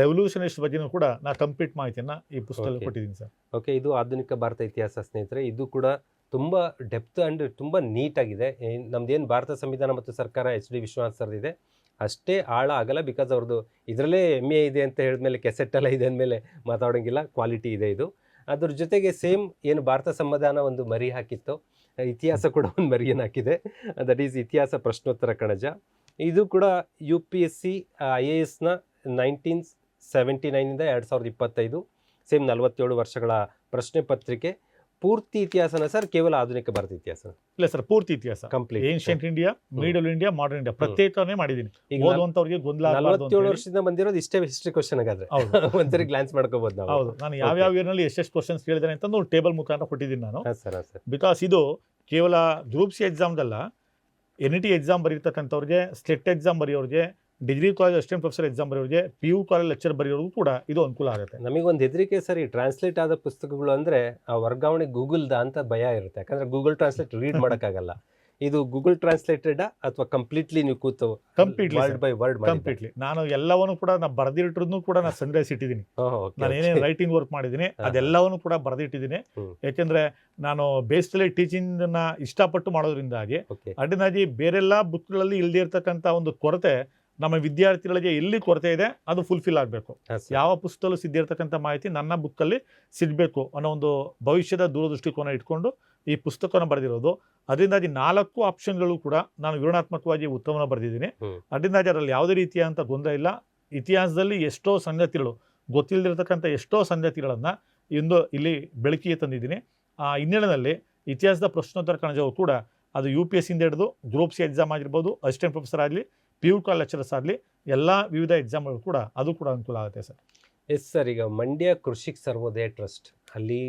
ರೆವಲ್ಯೂಷನಿಸ್ಟ್ ಬಗ್ಗೆನೂ ಕೂಡ ನಾ ಕಂಪ್ಲೀಟ್ ಮಾಹಿತಿಯನ್ನು ಈ ಪುಸ್ತಕದಲ್ಲಿ ಕೊಟ್ಟಿದ್ದೀನಿ ಸರ್. ಓಕೆ, ಇದು ಆಧುನಿಕ ಭಾರತ ಇತಿಹಾಸ ಸ್ನೇಹಿತರೆ. ಇದು ಕೂಡ ತುಂಬ ಡೆಪ್ತ್ ಆ್ಯಂಡ್ ತುಂಬ ನೀಟಾಗಿದೆ. ನಮ್ದೇನು ಭಾರತ ಸಂವಿಧಾನ ಮತ್ತು ಸರ್ಕಾರ HD ವಿಶ್ವನಾಥ್ ಸರ್ದು ಇದೆ ಅಷ್ಟೇ ಆಳ ಆಗಲ್ಲ. ಬಿಕಾಸ್ ಅವ್ರದ್ದು ಇದರಲ್ಲೇ MA ಇದೆ ಅಂತ ಹೇಳಿದ್ಮೇಲೆ ಕೆಸೆಟ್ಟೆಲ್ಲ ಇದೆ ಅಂದಮೇಲೆ ಮಾತಾಡೋಂಗಿಲ್ಲ, ಕ್ವಾಲಿಟಿ ಇದೆ ಇದು. ಅದ್ರ ಜೊತೆಗೆ ಸೇಮ್ ಏನು ಭಾರತ ಸಂವಿಧಾನ ಒಂದು ಮರಿ ಹಾಕಿತ್ತು, ಇತಿಹಾಸ ಕೂಡ ಒಂದು ಮರಿಯನ್ನು ಹಾಕಿದೆ. ದಟ್ ಈಸ್ ಇತಿಹಾಸ ಪ್ರಶ್ನೋತ್ತರ ಕಣಜ. ಇದು ಕೂಡ UPSC IASನ 1979ಇಂದ 2025 ಸೇಮ್ 47 ವರ್ಷಗಳ ಪ್ರಶ್ನೆ ಪತ್ರಿಕೆ. ಪೂರ್ತಿ ಇತಿಹಾಸನ ಸರ್ ಕೇವಲ ಆಧುನಿಕ ಭಾರತ ಇತಿಹಾಸ? ಇಲ್ಲ ಸರ್, ಪೂರ್ತಿ ಇತಿಹಾಸ complete. Ancient India, middle India, modern India ಪ್ರತ್ಯೇಕನೇ ಮಾಡಿದ್ದೀನಿ. ಓದುವಂತವ್ರಿಗೆ ಗೊಂದಲ ಆಗಬಾರದು. 47 ವರ್ಷದಿಂದ ಬಂದಿರೋದು ಇಷ್ಟೇ ಹಿಸ್ಟ್ರಿ ಕ್ವಶನ್ ಆಗಾದ್ರೆ ಒಂದ್ಸರಿ ಗ್ಲಾನ್ಸ್ ಮಾಡ್ಕೋಬಹುದು ನಾವು. ಹೌದು, ನಾನು ಯಾವ ಇಯರ್ನಲ್ಲಿ ಎಷ್ಟೆಷ್ಟು ಕ್ವಶನ್ಸ್ ಕೇಳಿದ್ದೇನೆ ಅಂತ ಒಂದು ಟೇಬಲ್ ಮುಖಾಂತರ ಕೊಟ್ಟಿದ್ದೀನಿ ನಾನು. ಬಿಕಾಸ್ ಇದು ಕೇವಲ ಗ್ರೂಪ್ ಸಿ ಎಕ್ಸಾಮ್ದಲ್ಲ, NET ಎಕ್ಸಾಮ್ ಬರೀತಕ್ಕಂಥವ್ರಿಗೆ, ಸ್ಲೆಟ್ ಎಕ್ಸಾಮ್ ಬರೆಯೋರಿಗೆ, degree college assistant professor exam ಬರೆಯೋರಿಗೆ, PU ಕಾಲೇಜ್ ಲೆಕ್ಚರ್ ಬರೆಯೋರಿಗೂ ಕೂಡ ಇದು ಅನುಕೂಲ ಆಗುತ್ತೆ. ನಮಗೊಂದು ಹೆದರಿಕೆ ಸರ್, ಈ ಟ್ರಾನ್ಸ್ಲೇಟ್ ಆದ ಪುಸ್ತಕಗಳು ಅಂದರೆ ಆ ವರ್ಗಾವಣೆ ಗೂಗಲ್ದ ಅಂತ ಭಯ ಇರುತ್ತೆ. ಯಾಕಂದರೆ ಗೂಗಲ್ ಟ್ರಾನ್ಸ್ಲೇಟ್ ರೀಡ್ ಮಾಡೋಕ್ಕಾಗಲ್ಲ. ಇದು ಗೂಗಲ್ ಟ್ರಾನ್ಸ್ಲೇಟೆಡ್ ಅಥವಾ ಕಂಪ್ಲೀಟ್ಲಿ ನೀವು ಕೂತು completely word by word? Completely. ನಾನು ಎಲ್ಲವನ್ನೂ ಕೂಡ ನಾನು ಬರೆದಿಟ್ಟಿರೋದನ್ನು ಕೂಡ ನಾನು ಸಂಗ್ರಹಿಸಿಟ್ಟಿದ್ದೀನಿ. ನಾನು ಏನೇನು ರೈಟಿಂಗ್ ವರ್ಕ್ ಮಾಡಿದ್ದೀನಿ ಅದೆಲ್ಲವನ್ನೂ ಕೂಡ ಬರೆದಿಟ್ಟಿದ್ದೀನಿ. ಯಾಕೆಂದರೆ ನಾನು ಬೇಸಿಕಲಿ ಟೀಚಿಂಗನ್ನು ಇಷ್ಟಪಟ್ಟು ಮಾಡೋದ್ರಿಂದಾಗಿ ಅದರಿಂದಾಗಿ ಬೇರೆಲ್ಲ ಬುಕ್ಗಳಲ್ಲಿ ಇಲ್ಲದೇ ಇರ್ತಕ್ಕಂಥ ಒಂದು ಕೊರತೆ ನಮ್ಮ ವಿದ್ಯಾರ್ಥಿಗಳಿಗೆ ಎಲ್ಲಿ ಕೊರತೆ ಇದೆ ಅದು ಫುಲ್ಫಿಲ್ ಆಗಬೇಕು. ಯಾವ ಪುಸ್ತಕದಲ್ಲೂ ಸಿದ್ಧಿರ್ತಕ್ಕಂಥ ಮಾಹಿತಿ ನನ್ನ ಬುಕ್ಕಲ್ಲಿ ಸಿಗಬೇಕು ಅನ್ನೋ ಒಂದು ಭವಿಷ್ಯದ ದೂರದೃಷ್ಟಿಕೋನ ಇಟ್ಕೊಂಡು ಈ ಪುಸ್ತಕವನ್ನು ಬರೆದಿರೋದು. ಅದರಿಂದಾಗಿ 4 ಆಪ್ಷನ್ಗಳು ಕೂಡ ನಾನು ವಿವರಣಾತ್ಮಕವಾಗಿ ಉತ್ತಮನ ಬರೆದಿದ್ದೀನಿ. ಅದರಿಂದಾಗಿ ಅದರಲ್ಲಿ ಯಾವುದೇ ರೀತಿಯಾದಂಥ ಗೊಂದಲ ಇಲ್ಲ. ಇತಿಹಾಸದಲ್ಲಿ ಎಷ್ಟೋ ಸಂಗತಿಗಳು, ಗೊತ್ತಿಲ್ಲದಿರ್ತಕ್ಕಂಥ ಎಷ್ಟೋ ಸಂಗತಿಗಳನ್ನು ಇಲ್ಲಿ ಬೆಳಕಿಗೆ ತಂದಿದ್ದೀನಿ. ಆ ಹಿನ್ನೆಲೆಯಲ್ಲಿ ಇತಿಹಾಸದ ಪ್ರಶ್ನೋತ್ತರ ಕಣಜವು ಕೂಡ ಅದು UPSCಯಿಂದ ಹಿಡಿದು ಗ್ರೂಪ್ ಸಿ ಎಕ್ಸಾಮ್ ಆಗಿರ್ಬೋದು, ಅಸಿಸ್ಟೆಂಟ್ ಪ್ರೊಫೆಸರ್ ಆಗಲಿ, PU ಕಾಲೇಜ್ ಲೆಕ್ಚರರ್ಸ್ ಆಗಲಿ, ಎಲ್ಲ ವಿವಿಧ ಎಕ್ಸಾಮ್ಗಳು ಕೂಡ ಅದು ಕೂಡ ಅನುಕೂಲ ಆಗುತ್ತೆ ಸರ್. ಎಸ್ ಸರ್, ಈಗ ಮಂಡ್ಯ ಕೃಷಿಕ್ ಸರ್ವೋದಯ ಟ್ರಸ್ಟ್ ಅಲ್ಲಿ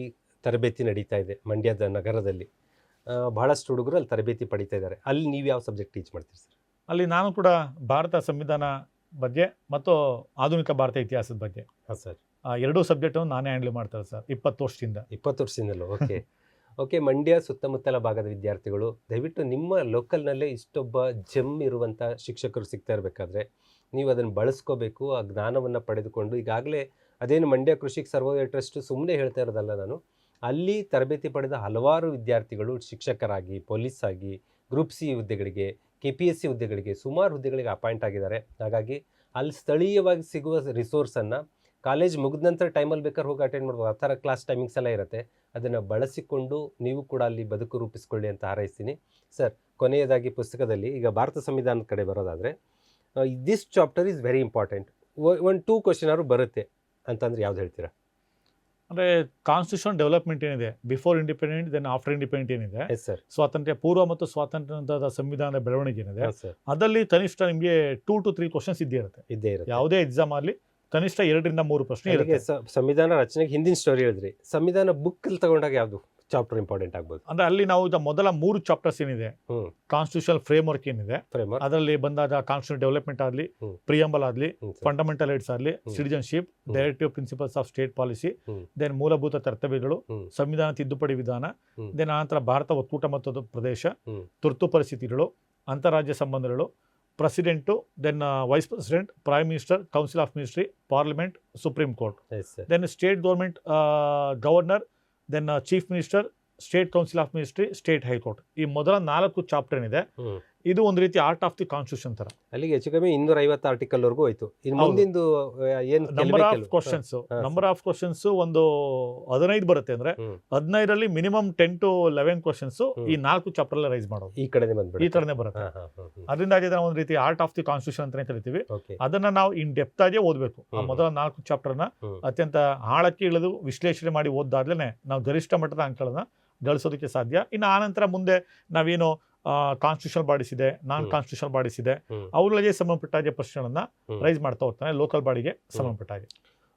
ತರಬೇತಿ ನಡೀತಾ ಇದೆ ಮಂಡ್ಯದ ನಗರದಲ್ಲಿ. ಬಹಳಷ್ಟು ಹುಡುಗರು ಅಲ್ಲಿ ತರಬೇತಿ ಪಡಿತಾ ಇದ್ದಾರೆ. ಅಲ್ಲಿ ನೀವು ಯಾವ ಸಬ್ಜೆಕ್ಟ್ ಟೀಚ್ ಮಾಡ್ತೀರಿ ಸರ್? ಅಲ್ಲಿ ನಾನು ಕೂಡ ಭಾರತ ಸಂವಿಧಾನ ಬಗ್ಗೆ ಮತ್ತು ಆಧುನಿಕ ಭಾರತ ಇತಿಹಾಸದ ಬಗ್ಗೆ. ಹಾಂ ಸರ್, 2 ಸಬ್ಜೆಕ್ಟನ್ನು ನಾನೇ ಹ್ಯಾಂಡಲ್ ಮಾಡ್ತಾರೆ ಸರ್ 20 ವರ್ಷದಿಂದ. 20 ವರ್ಷದಿಂದಲೂ? Okay okay. ಮಂಡ್ಯ ಸುತ್ತಮುತ್ತಲ ಭಾಗದ ವಿದ್ಯಾರ್ಥಿಗಳು ದಯವಿಟ್ಟು ನಿಮ್ಮ ಲೋಕಲ್ನಲ್ಲೇ ಇಷ್ಟೊಬ್ಬ ಜೆಮ್ ಇರುವಂಥ ಶಿಕ್ಷಕರು ಸಿಗ್ತಾ ಇರಬೇಕಾದ್ರೆ ನೀವು ಅದನ್ನು ಬಳಸ್ಕೋಬೇಕು. ಆ ಜ್ಞಾನವನ್ನು ಪಡೆದುಕೊಂಡು ಈಗಾಗಲೇ ಅದೇನು ಮಂಡ್ಯ ಕೃಷಿಕ್ ಸರ್ವೋದಯ ಟ್ರಸ್ಟ್ ಸುಮ್ಮನೆ ಹೇಳ್ತಾ ಇರೋದಲ್ಲ, ನಾನು ಅಲ್ಲಿ ತರಬೇತಿ ಪಡೆದ ಹಲವಾರು ವಿದ್ಯಾರ್ಥಿಗಳು ಶಿಕ್ಷಕರಾಗಿ, ಪೊಲೀಸ್ ಆಗಿ, ಗ್ರೂಪ್ ಸಿ ಹುದ್ದೆಗಳಿಗೆ, KPSC ಹುದ್ದೆಗಳಿಗೆ, ಸುಮಾರು ಹುದ್ದೆಗಳಿಗೆ ಅಪಾಯಿಂಟ್ ಆಗಿದ್ದಾರೆ. ಹಾಗಾಗಿ ಅಲ್ಲಿ ಸ್ಥಳೀಯವಾಗಿ ಸಿಗುವ ರಿಸೋರ್ಸನ್ನು ಕಾಲೇಜ್ ಮುಗಿದ ನಂತರ ಟೈಮಲ್ಲಿ ಬೇಕಾದ್ರೆ ಹೋಗಿ ಅಟೆಂಡ್ ಮಾಡ್ಬೋದು. ಆ ಥರ ಕ್ಲಾಸ್ ಟೈಮಿಂಗ್ಸ್ ಎಲ್ಲ ಇರುತ್ತೆ. ಅದನ್ನು ಬಳಸಿಕೊಂಡು ನೀವು ಕೂಡ ಅಲ್ಲಿ ಬದುಕು ರೂಪಿಸ್ಕೊಳ್ಳಿ ಅಂತ ಹಾರೈಸ್ತೀನಿ ಸರ್. ಕೊನೆಯದಾಗಿ ಪುಸ್ತಕದಲ್ಲಿ ಈಗ ಭಾರತ ಸಂವಿಧಾನದ ಕಡೆ ಬರೋದಾದರೆ this chapter is very important. 1-2 question ಅವರು ಬರುತ್ತೆ ಅಂತಂದ್ರೆ ಯಾವ್ದು ಹೇಳ್ತೀರಾ? ಅಂದರೆ ಕಾನ್ಸ್ಟಿಟ್ಯೂಷನ್ ಡೆವಲಪ್ಮೆಂಟ್ ಏನಿದೆ, before independent then after independent ಏನಿದೆ, ಸರ್ ಸ್ವಾತಂತ್ರ್ಯ ಪೂರ್ವ ಮತ್ತು ಸ್ವಾತಂತ್ರ್ಯ ಸಂವಿಧಾನದ ಬೆಳವಣಿಗೆ ಏನಿದೆ, ಅದರಲ್ಲಿ ಕನಿಷ್ಠ ನಿಮಗೆ 2 to 3 ಕ್ವಶನ್ಸ್ ಇದ್ದೇ ಇರುತ್ತೆ. ಯಾವುದೇ ಎಕ್ಸಾಮ್ ಆಗಲಿ ಕನಿಷ್ಠ 2 ರಿಂದ 3 ಪ್ರಶ್ನೆ ಇರುತ್ತೆ. ಸಂವಿಧಾನ ರಚನೆಗೆ ಹಿಂದಿನ ಸ್ಟೋರಿ ಹೇಳಿದ್ರಿ, ಸಂವಿಧಾನ ಬುಕ್ ಅಲ್ಲಿ ತಗೊಂಡಾಗ ಯಾವುದು ಚಾಪ್ಟರ್ ಇಂಪಾರ್ಟೆಂಟ್ ಆಗ್ಬೋದು? ಅಂದ್ರೆ ಅಲ್ಲಿ ನಾವು ಮೊದಲ 3 ಚಾಪ್ಟರ್ಸ್ ಏನಿದೆ, ಕಾನ್ಸ್ಟಿಟ್ಯೂಷನಲ್ ಫ್ರೇಮ್ ವರ್ಕ್ ಏನಿದೆ, ಅದರಲ್ಲಿ ಬಂದಾಗ ಕಾನ್ಸ್ಟಿಟ್ಯೂಷನ್ ಡೆವಲಪ್ಮೆಂಟ್ ಆಗಲಿ, ಪ್ರಿಯಂಬಲ್ ಆಗಲಿ, ಫಂಡಮೆಂಟಲ್ ರೈಟ್ಸ್ ಆಗಲಿ, citizenship, directive principles of state policy, then ಮೂಲಭೂತ ಕರ್ತವ್ಯಗಳು, ಸಂವಿಧಾನ ತಿದ್ದುಪಡಿ ವಿಧಾನ, ದೆನ್ ಆನಂತರ ಭಾರತ ಒಕ್ಕೂಟ ಮತ್ತು ಪ್ರದೇಶ, ತುರ್ತು ಪರಿಸ್ಥಿತಿಗಳು, ಅಂತಾರಾಜ್ಯ ಸಂಬಂಧಗಳು, president, then vice president, prime minister, council of ministry, parliament, supreme court, then state government governor, then chief minister, state council of ministry, state high court. ಈ ಮೊದಲ 4 ಚಾಪ್ಟರ್ ಏನಿದೆ ಇದು ಒಂದು ರೀತಿ ಆರ್ಟ್ ಆಫ್ ದಿ ಕಾನ್ಸ್ಟಿಟ್ಯೂಷನ್ ತರ. ಅಲ್ಲಿಗೆ ಹೆಚ್ಚು ಕಮ್ಮಿ 250 ಆರ್ಟಿಕಲ್ ವರೆಗೂ ಹೋಯ್ತು. ಇನ್ನು ಹೌದು. ಮುಂದಿಂದು ಏನು ನಂಬರ್ ಆಫ್ ಕ್ವಶನ್ಸ್ ಒಂದು 15 ಬರುತ್ತೆ ಅಂದ್ರೆ 15ರಲ್ಲಿ ಮಿನಿಮಮ್ 10 to 11 ಕ್ವಶನ್ಸ್ ಈ 4 ಚಾಪ್ಟರ್ ಅಲ್ಲೇ ರೈಸ್ ಮಾಡೋದು. ಈ ಕಡೆನೇ ಬಂದ್ಬಿಡುತ್ತೆ. ಈ ತರನೇ ಬರುತ್ತೆ. ಅದರಿಂದ ಇದನ್ನ ಒಂದು ರೀತಿ ಆರ್ಟ್ ಆಫ್ ದಿ ಕಾನ್ಸ್ಟಿಟ್ಯೂಷನ್ ಅಂತಾನೆ ಕರಿತೀವಿ. ಓಕೆ. ಅದನ್ನ ನಾವು ಇನ್ ಡೆಪ್ತ್ ಆಗಿ ಓದಬೇಕು. ಆ ಮೊದಲ 4 ಚಾಪ್ಟರ್ನ ಅತ್ಯಂತ ಆಳಕ್ಕೆ ಇಳಿದು ವಿಶ್ಲೇಷಣೆ ಮಾಡಿ ಓದ್ದಾದ್ಲೇನೆ ನಾವು ಗರಿಷ್ಠ ಮಟ್ಟದ ಅಂಕಗಳನ್ನ ಗಳಿಸೋದಕ್ಕೆ ಸಾಧ್ಯ. ಇನ್ನು ಆನಂತರ ಮುಂದೆ ನಾವೇನು ಕಾನ್ಸ್ಟಿಟ್ಯೂಷನ್ ಬಾಡೀಸ್ ಇದೆ, ನಾನ್ ಕಾನ್ಸ್ಟಿಟ್ಯೂಷನ್ ಬಾಡೀಸ್ ಇದೆ, ಅವುಗಳಿಗೆ ಸಂಬಂಧಪಟ್ಟ ಹಾಗೆ ಪ್ರಶ್ನೆಗಳನ್ನ ರೈಸ್ ಮಾಡ್ತಾ ಹೋಗ್ತಾನೆ ಲೋಕಲ್ ಬಾಡಿಗೆ ಸಂಬಂಧಪಟ್ಟ ಹಾಗೆ.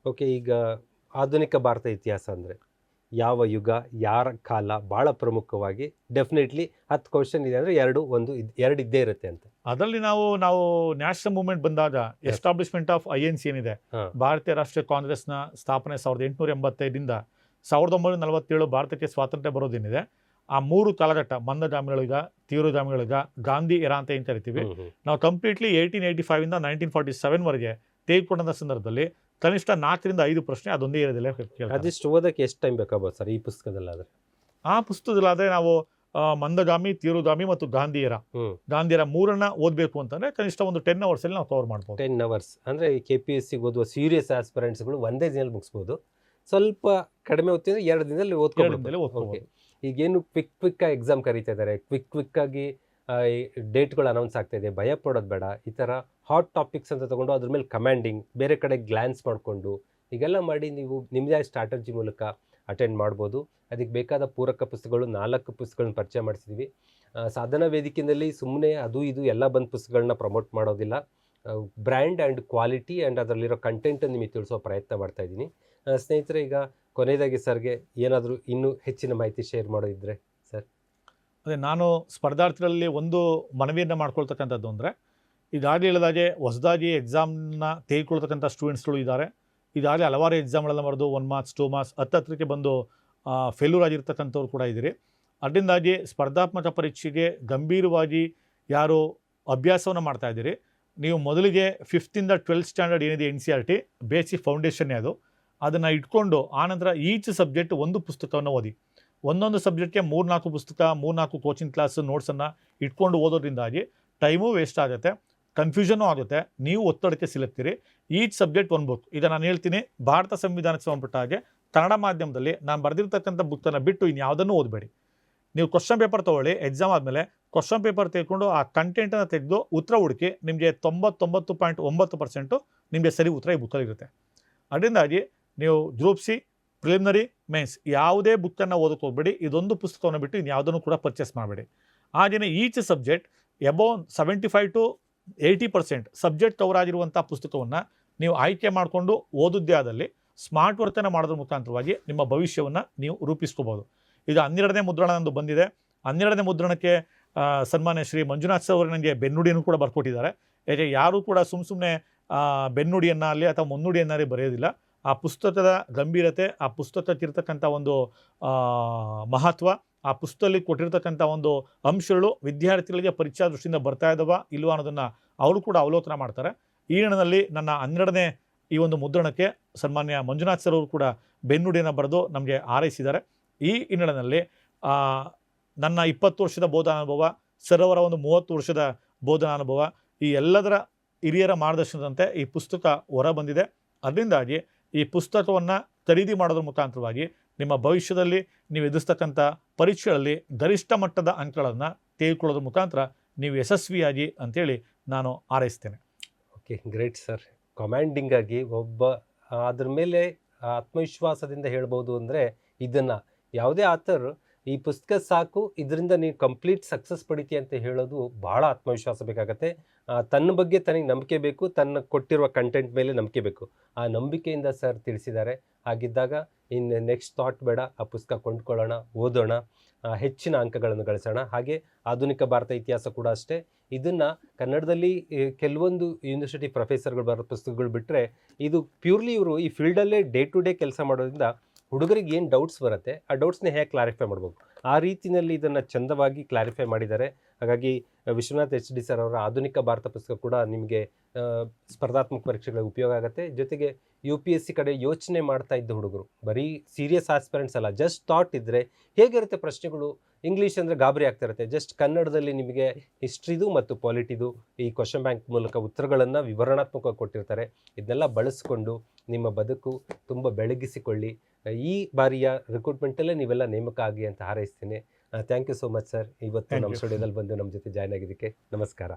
ಓಕೆ. ಈಗ ಆಧುನಿಕ ಭಾರತ ಇತಿಹಾಸ ಅಂದ್ರೆ ಯಾವ ಯುಗ, ಯಾರ ಕಾಲ, ಬಹಳ ಪ್ರಮುಖವಾಗಿ ಡೆಫಿನೆಟ್ಲಿ 10 ಕ್ವಶನ್ ಇದೆ ಅಂದ್ರೆ ಎರಡು ಇದ್ದೇ ಇರುತ್ತೆ ಅಂತ. ಅದರಲ್ಲಿ ನಾವು ನ್ಯಾಷನಲ್ ಮೂವ್ಮೆಂಟ್ ಬಂದಾಗ ಎಸ್ಟಾಬ್ಲಿಷ್ಮೆಂಟ್ ಆಫ್ INC ಏನಿದೆ, ಭಾರತೀಯ ರಾಷ್ಟ್ರೀಯ ಕಾಂಗ್ರೆಸ್ನ ಸ್ಥಾಪನೆ 1885ರಿಂದ 1947 ಭಾರತಕ್ಕೆ ಸ್ವಾತಂತ್ರ್ಯ ಬರೋದೇನಿದೆ, ಆ 3 ಕಾಲಘಟ್ಟ ಮಂದಗಾಮಿಗಳಿಗ, ತೀವ್ರಗಾಮಿಗಳಿಗ, ಗಾಂಧಿ ಎರಾ ಅಂತ ಏನು ಕರಿತೀವಿ, ನಾವು ಕಂಪ್ಲೀಟ್ಲಿ 1885 ಇಂದ 1947 ವರೆಗೆ ತೆಗೆದುಕೊಂಡ ಸಂದರ್ಭದಲ್ಲಿ ಕನಿಷ್ಠ 4ರಿಂದ 5 ಪ್ರಶ್ನೆ ಅದೊಂದೇ ಇರೋದಿಲ್ಲ. ಅದಿಷ್ಟು ಓದಕ್ಕೆ ಎಷ್ಟು ಟೈಮ್ ಬೇಕಾಗ್ಬೋದು ಸರ್ ಈ ಪುಸ್ತಕದಲ್ಲಾದ್ರೆ? ಆ ಪುಸ್ತಕದಲ್ಲಾದ್ರೆ ನಾವು ಮಂದಗಾಮಿ, ತೀವ್ರಗಾಮಿ ಮತ್ತು ಗಾಂಧಿಯರ 3 ಓದಬೇಕು ಅಂತಂದ್ರೆ ಕನಿಷ್ಠ ಒಂದು 10 hours ಅಲ್ಲಿ ನಾವು ಕವರ್ ಮಾಡ್ಬೋದು. 10 hours ಅಂದ್ರೆ KPSC ಓದುವ ಸೀರಿಯಸ್ ಆಸ್ಪಿರೆಂಟ್ಸ್ಗಳು ಒಂದೇ ದಿನದಲ್ಲಿ ಮುಗಿಸ್ಬೋದು. ಸ್ವಲ್ಪ ಕಡಿಮೆ ಓದ್ತಿದ್ರೆ 2 ದಿನದಲ್ಲಿ ಓದ್ಕೊಂಡು. ಈಗೇನು ಕ್ವಿಕ್ ಆಗಿ ಎಕ್ಸಾಮ್ ಕರೀತಾ ಇದ್ದಾರೆ, ಕ್ವಿಕ್ ಆಗಿ ಡೇಟ್ಗಳು ಅನೌನ್ಸ್ ಆಗ್ತಾ ಇದೆ, ಭಯ ಪಡೋದು ಬೇಡ. ಈ ಥರ ಹಾಟ್ ಟಾಪಿಕ್ಸ್ ಅಂತ ತಗೊಂಡು ಅದ್ರ ಮೇಲೆ ಕಮಾಂಡಿಂಗ್, ಬೇರೆ ಕಡೆ ಗ್ಲಾನ್ಸ್ ಮಾಡಿಕೊಂಡು ಹೀಗೆಲ್ಲ ಮಾಡಿ ನೀವು ನಿಮ್ಮದೇ ಸ್ಟ್ರಾಟಜಿ ಮೂಲಕ ಅಟೆಂಡ್ ಮಾಡ್ಬೋದು. ಅದಕ್ಕೆ ಬೇಕಾದ ಪೂರಕ ಪುಸ್ತಕಗಳು 4 ಪುಸ್ತಕಗಳನ್ನ ಪರಿಚಯ ಮಾಡಿಸಿದ್ವಿ. ಸಾಧನಾ ವೇದಿಕೆಯಲ್ಲಿ ಸುಮ್ಮನೆ ಅದು ಇದು ಎಲ್ಲ ಬಂದು ಪುಸ್ತಕಗಳನ್ನ ಪ್ರಮೋಟ್ ಮಾಡೋದಿಲ್ಲ. ಬ್ರ್ಯಾಂಡ್ ಆ್ಯಂಡ್ ಕ್ವಾಲಿಟಿ ಆ್ಯಂಡ್ ಅದರಲ್ಲಿರೋ ಕಂಟೆಂಟನ್ನು ನಿಮಗೆ ತಿಳಿಸೋ ಪ್ರಯತ್ನ ಮಾಡ್ತಾ ಇದ್ದೀನಿ. ಸ್ನೇಹಿತರೆ, ಈಗ ಕೊನೆಯದಾಗಿ ಸರ್ಗೆ ಏನಾದರೂ ಇನ್ನೂ ಹೆಚ್ಚಿನ ಮಾಹಿತಿ ಶೇರ್ ಮಾಡೋದಿದ್ರೆ ಸರ್? ಅದೇ, ನಾನು ಸ್ಪರ್ಧಾರ್ಥಿಗಳಲ್ಲಿ ಒಂದು ಮನವಿಯನ್ನು ಮಾಡ್ಕೊಳ್ತಕ್ಕಂಥದ್ದು ಅಂದರೆ, ಈಗಾಗಲೇ ಹೇಳಿದಾಗೆ ಹೊಸದಾಗಿ ಎಕ್ಸಾಮ್ನ ತೆಗೆದುಕೊಳ್ತಕ್ಕಂಥ ಸ್ಟೂಡೆಂಟ್ಸ್ಗಳು ಇದ್ದಾರೆ. ಈಗಾಗಲೇ ಹಲವಾರು ಎಕ್ಸಾಮ್ಗಳೆಲ್ಲ ಬರೆದು 1 marks 2 marks ಹತ್ತತ್ರಕ್ಕೆ ಬಂದು ಫೇಲ್ಯೂರ್ ಆಗಿರ್ತಕ್ಕಂಥವ್ರು ಕೂಡ ಇದ್ದೀರಿ. ಅದರಿಂದಾಗಿ ಸ್ಪರ್ಧಾತ್ಮಕ ಪರೀಕ್ಷೆಗೆ ಗಂಭೀರವಾಗಿ ಯಾರು ಅಭ್ಯಾಸವನ್ನು ಮಾಡ್ತಾ ಇದ್ದೀರಿ, ನೀವು ಮೊದಲಿಗೆ 5th ಇಂದ 12th ಸ್ಟ್ಯಾಂಡರ್ಡ್ ಏನಿದೆ NCERT ಬೇಸಿಕ್ ಫೌಂಡೇಶನ್ನೇ ಅದನ್ನು ಇಟ್ಕೊಂಡು ಆನಂತರ ಈಚ್ ಸಬ್ಜೆಕ್ಟ್ ಒಂದು ಪುಸ್ತಕವನ್ನು ಓದಿ. ಒಂದೊಂದು ಸಬ್ಜೆಕ್ಟ್ಗೆ 3-4 ಪುಸ್ತಕ, 3-4 ಕೋಚಿಂಗ್ ಕ್ಲಾಸ್ ನೋಟ್ಸನ್ನು ಇಟ್ಕೊಂಡು ಓದೋದ್ರಿಂದಾಗಿ ಟೈಮು ವೇಸ್ಟ್ ಆಗುತ್ತೆ, ಕನ್ಫ್ಯೂಷನೂ ಆಗುತ್ತೆ, ನೀವು ಒತ್ತಡಕ್ಕೆ ಸಿಲುಕ್ತೀರಿ. ಈಚ್ ಸಬ್ಜೆಕ್ಟ್ ಒಂದು ಬುಕ್. ಈಗ ನಾನು ಹೇಳ್ತೀನಿ, ಭಾರತ ಸಂವಿಧಾನಕ್ಕೆ ಸಂಬಂಧಪಟ್ಟ ಹಾಗೆ ಕನ್ನಡ ಮಾಧ್ಯಮದಲ್ಲಿ ನಾನು ಬರೆದಿರ್ತಕ್ಕಂಥ ಬುಕ್ಕನ್ನು ಬಿಟ್ಟು ಇನ್ಯಾವುದನ್ನು ಓದಬೇಡಿ. ನೀವು ಕ್ವಶನ್ ಪೇಪರ್ ತೊಗೊಳ್ಳಿ, ಎಕ್ಸಾಮ್ ಆದಮೇಲೆ ಕ್ವಶನ್ ಪೇಪರ್ ತೆಗೆದುಕೊಂಡು ಆ ಕಂಟೆಂಟನ್ನು ತೆಗೆದು ಉತ್ತರ ಹುಡುಕಿ, ನಿಮಗೆ 99.9% ನಿಮಗೆ ಸರಿ ಉತ್ತರ ಈ ಬುಕ್ಕಲ್ಲಿರುತ್ತೆ. ಅದರಿಂದಾಗಿ ನೀವು ಗ್ರೂಪ್ C, ಪ್ರಿಲಿಮಿನರಿ, ಮೇನ್ಸ್ ಯಾವುದೇ ಬುಕ್ಕನ್ನು ಓದಕ್ಕೆ ಹೋಗಬೇಡಿ. ಇದೊಂದು ಪುಸ್ತಕವನ್ನು ಬಿಟ್ಟು ಇನ್ಯಾವುದನ್ನು ಕೂಡ ಪರ್ಚೇಸ್ ಮಾಡಬೇಡಿ. ಹಾಗೆಯೇ each subject above 75 to 80% subject cover ಆಗಿರುವಂಥ ಪುಸ್ತಕವನ್ನು ನೀವು ಆಯ್ಕೆ ಮಾಡಿಕೊಂಡು ಓದಿದ್ದೇ ಆದಲ್ಲಿ ಸ್ಮಾರ್ಟ್ ವರ್ಕನ್ನು ಮಾಡೋದ್ರ ಮುಖಾಂತರವಾಗಿ ನಿಮ್ಮ ಭವಿಷ್ಯವನ್ನು ನೀವು ರೂಪಿಸ್ಕೋಬೋದು. ಈಗ 12ನೇ ಮುದ್ರಣ ನಂದು ಬಂದಿದೆ. 12ನೇ ಮುದ್ರಣಕ್ಕೆ ಸನ್ಮಾನ್ಯ ಶ್ರೀ ಮಂಜುನಾಥ್ ಅವರು ನನಗೆ ಬೆನ್ನುಡಿಯನ್ನು ಕೂಡ ಬರ್ಕೊಟ್ಟಿದ್ದಾರೆ. ಯಾಕೆ ಯಾರೂ ಕೂಡ ಸುಮ್ಮನೆ ಬೆನ್ನುಡಿಯನ್ನು ಅಲ್ಲಿ ಅಥವಾ ಮುನ್ನುಡಿಯನ್ನಾರೇ ಬರೆಯೋದಿಲ್ಲ. ಆ ಪುಸ್ತಕದ ಗಂಭೀರತೆ, ಆ ಪುಸ್ತಕಕ್ಕಿರ್ತಕ್ಕಂಥ ಒಂದು ಮಹತ್ವ, ಆ ಪುಸ್ತಕದಲ್ಲಿ ಕೊಟ್ಟಿರ್ತಕ್ಕಂಥ ಒಂದು ಅಂಶಗಳು ವಿದ್ಯಾರ್ಥಿಗಳಿಗೆ ಪರೀಕ್ಷಾ ದೃಷ್ಟಿಯಿಂದ ಬರ್ತಾ ಇದ್ದಾವ ಇಲ್ವಾ ಅನ್ನೋದನ್ನು ಅವರು ಕೂಡ ಅವಲೋಕನ ಮಾಡ್ತಾರೆ. ಈ ನಿಟ್ಟಿನಲ್ಲಿ ನನ್ನ 12ನೇ ಈ ಒಂದು ಮುದ್ರಣಕ್ಕೆ ಸನ್ಮಾನ್ಯ ಮಂಜುನಾಥ್ ಸರ್ ಅವರು ಕೂಡ ಬೆನ್ನುಡಿಯನ್ನು ಬರೆದು ನಮಗೆ ಹಾರೈಸಿದ್ದಾರೆ. ಈ ಹಿನ್ನೆಲೆಯಲ್ಲಿ ನನ್ನ 20 ವರ್ಷದ ಬೋಧನಾನುಭವ, ಸರ್ ಅವರ ಒಂದು 30 ವರ್ಷದ ಬೋಧನಾನುಭವ, ಈ ಎಲ್ಲದರ ಹಿರಿಯರ ಮಾರ್ಗದರ್ಶನದಂತೆ ಈ ಪುಸ್ತಕ ಹೊರ ಬಂದಿದೆ. ಅದರಿಂದಾಗಿ ಈ ಪುಸ್ತಕವನ್ನು ಖರೀದಿ ಮಾಡೋದ್ರ ಮುಖಾಂತರವಾಗಿ ನಿಮ್ಮ ಭವಿಷ್ಯದಲ್ಲಿ ನೀವು ಎದುರಿಸ್ತಕ್ಕಂಥ ಪರೀಕ್ಷೆಗಳಲ್ಲಿ ಗರಿಷ್ಠ ಮಟ್ಟದ ಅಂಕಗಳನ್ನು ತೆಗೆದುಕೊಳ್ಳೋದ್ರ ಮುಖಾಂತರ ನೀವು ಯಶಸ್ವಿಯಾಗಿ ಅಂತೇಳಿ ನಾನು ಹಾರೈಸ್ತೇನೆ. Okay, great sir. ಕಮಾಂಡಿಂಗ್ ಆಗಿ ಅದ್ರ ಮೇಲೆ ಆತ್ಮವಿಶ್ವಾಸದಿಂದ ಹೇಳ್ಬೋದು ಅಂದರೆ, ಇದನ್ನು ಯಾವುದೇ ಆಥರ್ ಈ ಪುಸ್ತಕ ಸಾಕು, ಇದರಿಂದ ನೀವು ಕಂಪ್ಲೀಟ್ ಸಕ್ಸಸ್ ಪಡಿತೀಯ ಅಂತ ಹೇಳೋದು ಭಾಳ ಆತ್ಮವಿಶ್ವಾಸ ಬೇಕಾಗತ್ತೆ. ತನ್ನ ಬಗ್ಗೆ ತನಗೆ ನಂಬಿಕೆ ಬೇಕು, ತನ್ನ ಕೊಟ್ಟಿರುವ ಕಂಟೆಂಟ್ ಮೇಲೆ ನಂಬಿಕೆ ಬೇಕು. ಆ ನಂಬಿಕೆಯಿಂದ ಸರ್ ತಿಳಿಸಿದ್ದಾರೆ. ಹಾಗಿದ್ದಾಗ ಇನ್ನು ನೆಕ್ಸ್ಟ್ ಥಾಟ್ ಬೇಡ, ಆ ಪುಸ್ತಕ ಕೊಂಡ್ಕೊಳ್ಳೋಣ, ಓದೋಣ, ಹೆಚ್ಚಿನ ಅಂಕಗಳನ್ನು ಗಳಿಸೋಣ. ಹಾಗೆ ಆಧುನಿಕ ಭಾರತ ಇತಿಹಾಸ ಕೂಡ ಅಷ್ಟೇ. ಇದನ್ನು ಕನ್ನಡದಲ್ಲಿ ಕೆಲವೊಂದು ಯೂನಿವರ್ಸಿಟಿ ಪ್ರೊಫೆಸರ್ಗಳು ಬರೋ ಪುಸ್ತಕಗಳು ಬಿಟ್ಟರೆ, ಇದು ಪ್ಯೂರ್ಲಿ ಇವರು ಈ ಫೀಲ್ಡಲ್ಲೇ ಡೇ ಟು ಡೇ ಕೆಲಸ ಮಾಡೋದ್ರಿಂದ ಹುಡುಗರಿಗೆ ಏನು ಡೌಟ್ಸ್ ಬರುತ್ತೆ, ಆ ಡೌಟ್ಸ್ನ ಹೇಗೆ ಕ್ಲಾರಿಫೈ ಮಾಡ್ಬೋದು, ಆ ರೀತಿಯಲ್ಲಿ ಇದನ್ನು ಚಂದವಾಗಿ ಕ್ಲಾರಿಫೈ ಮಾಡಿದ್ದಾರೆ. ಹಾಗಾಗಿ ವಿಶ್ವನಾಥ್ ಎಚ್ ಡಿ ಸರ್ ಅವರ ಆಧುನಿಕ ಭಾರತ ಪುಸ್ತಕ ಕೂಡ ನಿಮಗೆ ಸ್ಪರ್ಧಾತ್ಮಕ ಪರೀಕ್ಷೆಗಳಿಗೆ ಉಪಯೋಗ ಆಗುತ್ತೆ. ಜೊತೆಗೆ UPSC ಕಡೆ ಯೋಚನೆ ಮಾಡ್ತಾ ಇದ್ದ ಹುಡುಗರು, ಬರೀ ಸೀರಿಯಸ್ ಆಸ್ಪಿರೆಂಟ್ಸ್ ಅಲ್ಲ, ಜಸ್ಟ್ ಥಾಟ್ ಇದ್ದರೆ ಹೇಗಿರುತ್ತೆ ಪ್ರಶ್ನೆಗಳು, ಇಂಗ್ಲೀಷ್ ಅಂದರೆ ಗಾಬರಿ ಆಗ್ತಾ ಇರುತ್ತೆ, ಜಸ್ಟ್ ಕನ್ನಡದಲ್ಲಿ ನಿಮಗೆ ಹಿಸ್ಟ್ರಿದು ಮತ್ತು ಪಾಲಿಟಿದು ಈ ಕ್ವಶನ್ ಬ್ಯಾಂಕ್ ಮೂಲಕ ಉತ್ತರಗಳನ್ನು ವಿವರಣಾತ್ಮಕವಾಗಿ ಕೊಟ್ಟಿರ್ತಾರೆ. ಇದನ್ನೆಲ್ಲ ಬಳಸ್ಕೊಂಡು ನಿಮ್ಮ ಬದುಕು ತುಂಬ ಬೆಳಗಿಸಿಕೊಳ್ಳಿ. ಈ ಬಾರಿಯ ರಿಕ್ರೂಟ್ಮೆಂಟಲ್ಲೇ ನೀವೆಲ್ಲ ನೇಮಕ ಆಗಿ ಅಂತ ಹಾರೈಸ್ತೀನಿ. Thank you so much sir, ಇವತ್ತು Thank ನಮ್ಮ you. ಸ್ಟುಡಿಯೋದಲ್ಲಿ ಬಂದು ನಮ್ಮ ಜೊತೆ ಜಾಯ್ನ್ ಆಗಿದ್ದಕ್ಕೆ. ನಮಸ್ಕಾರ.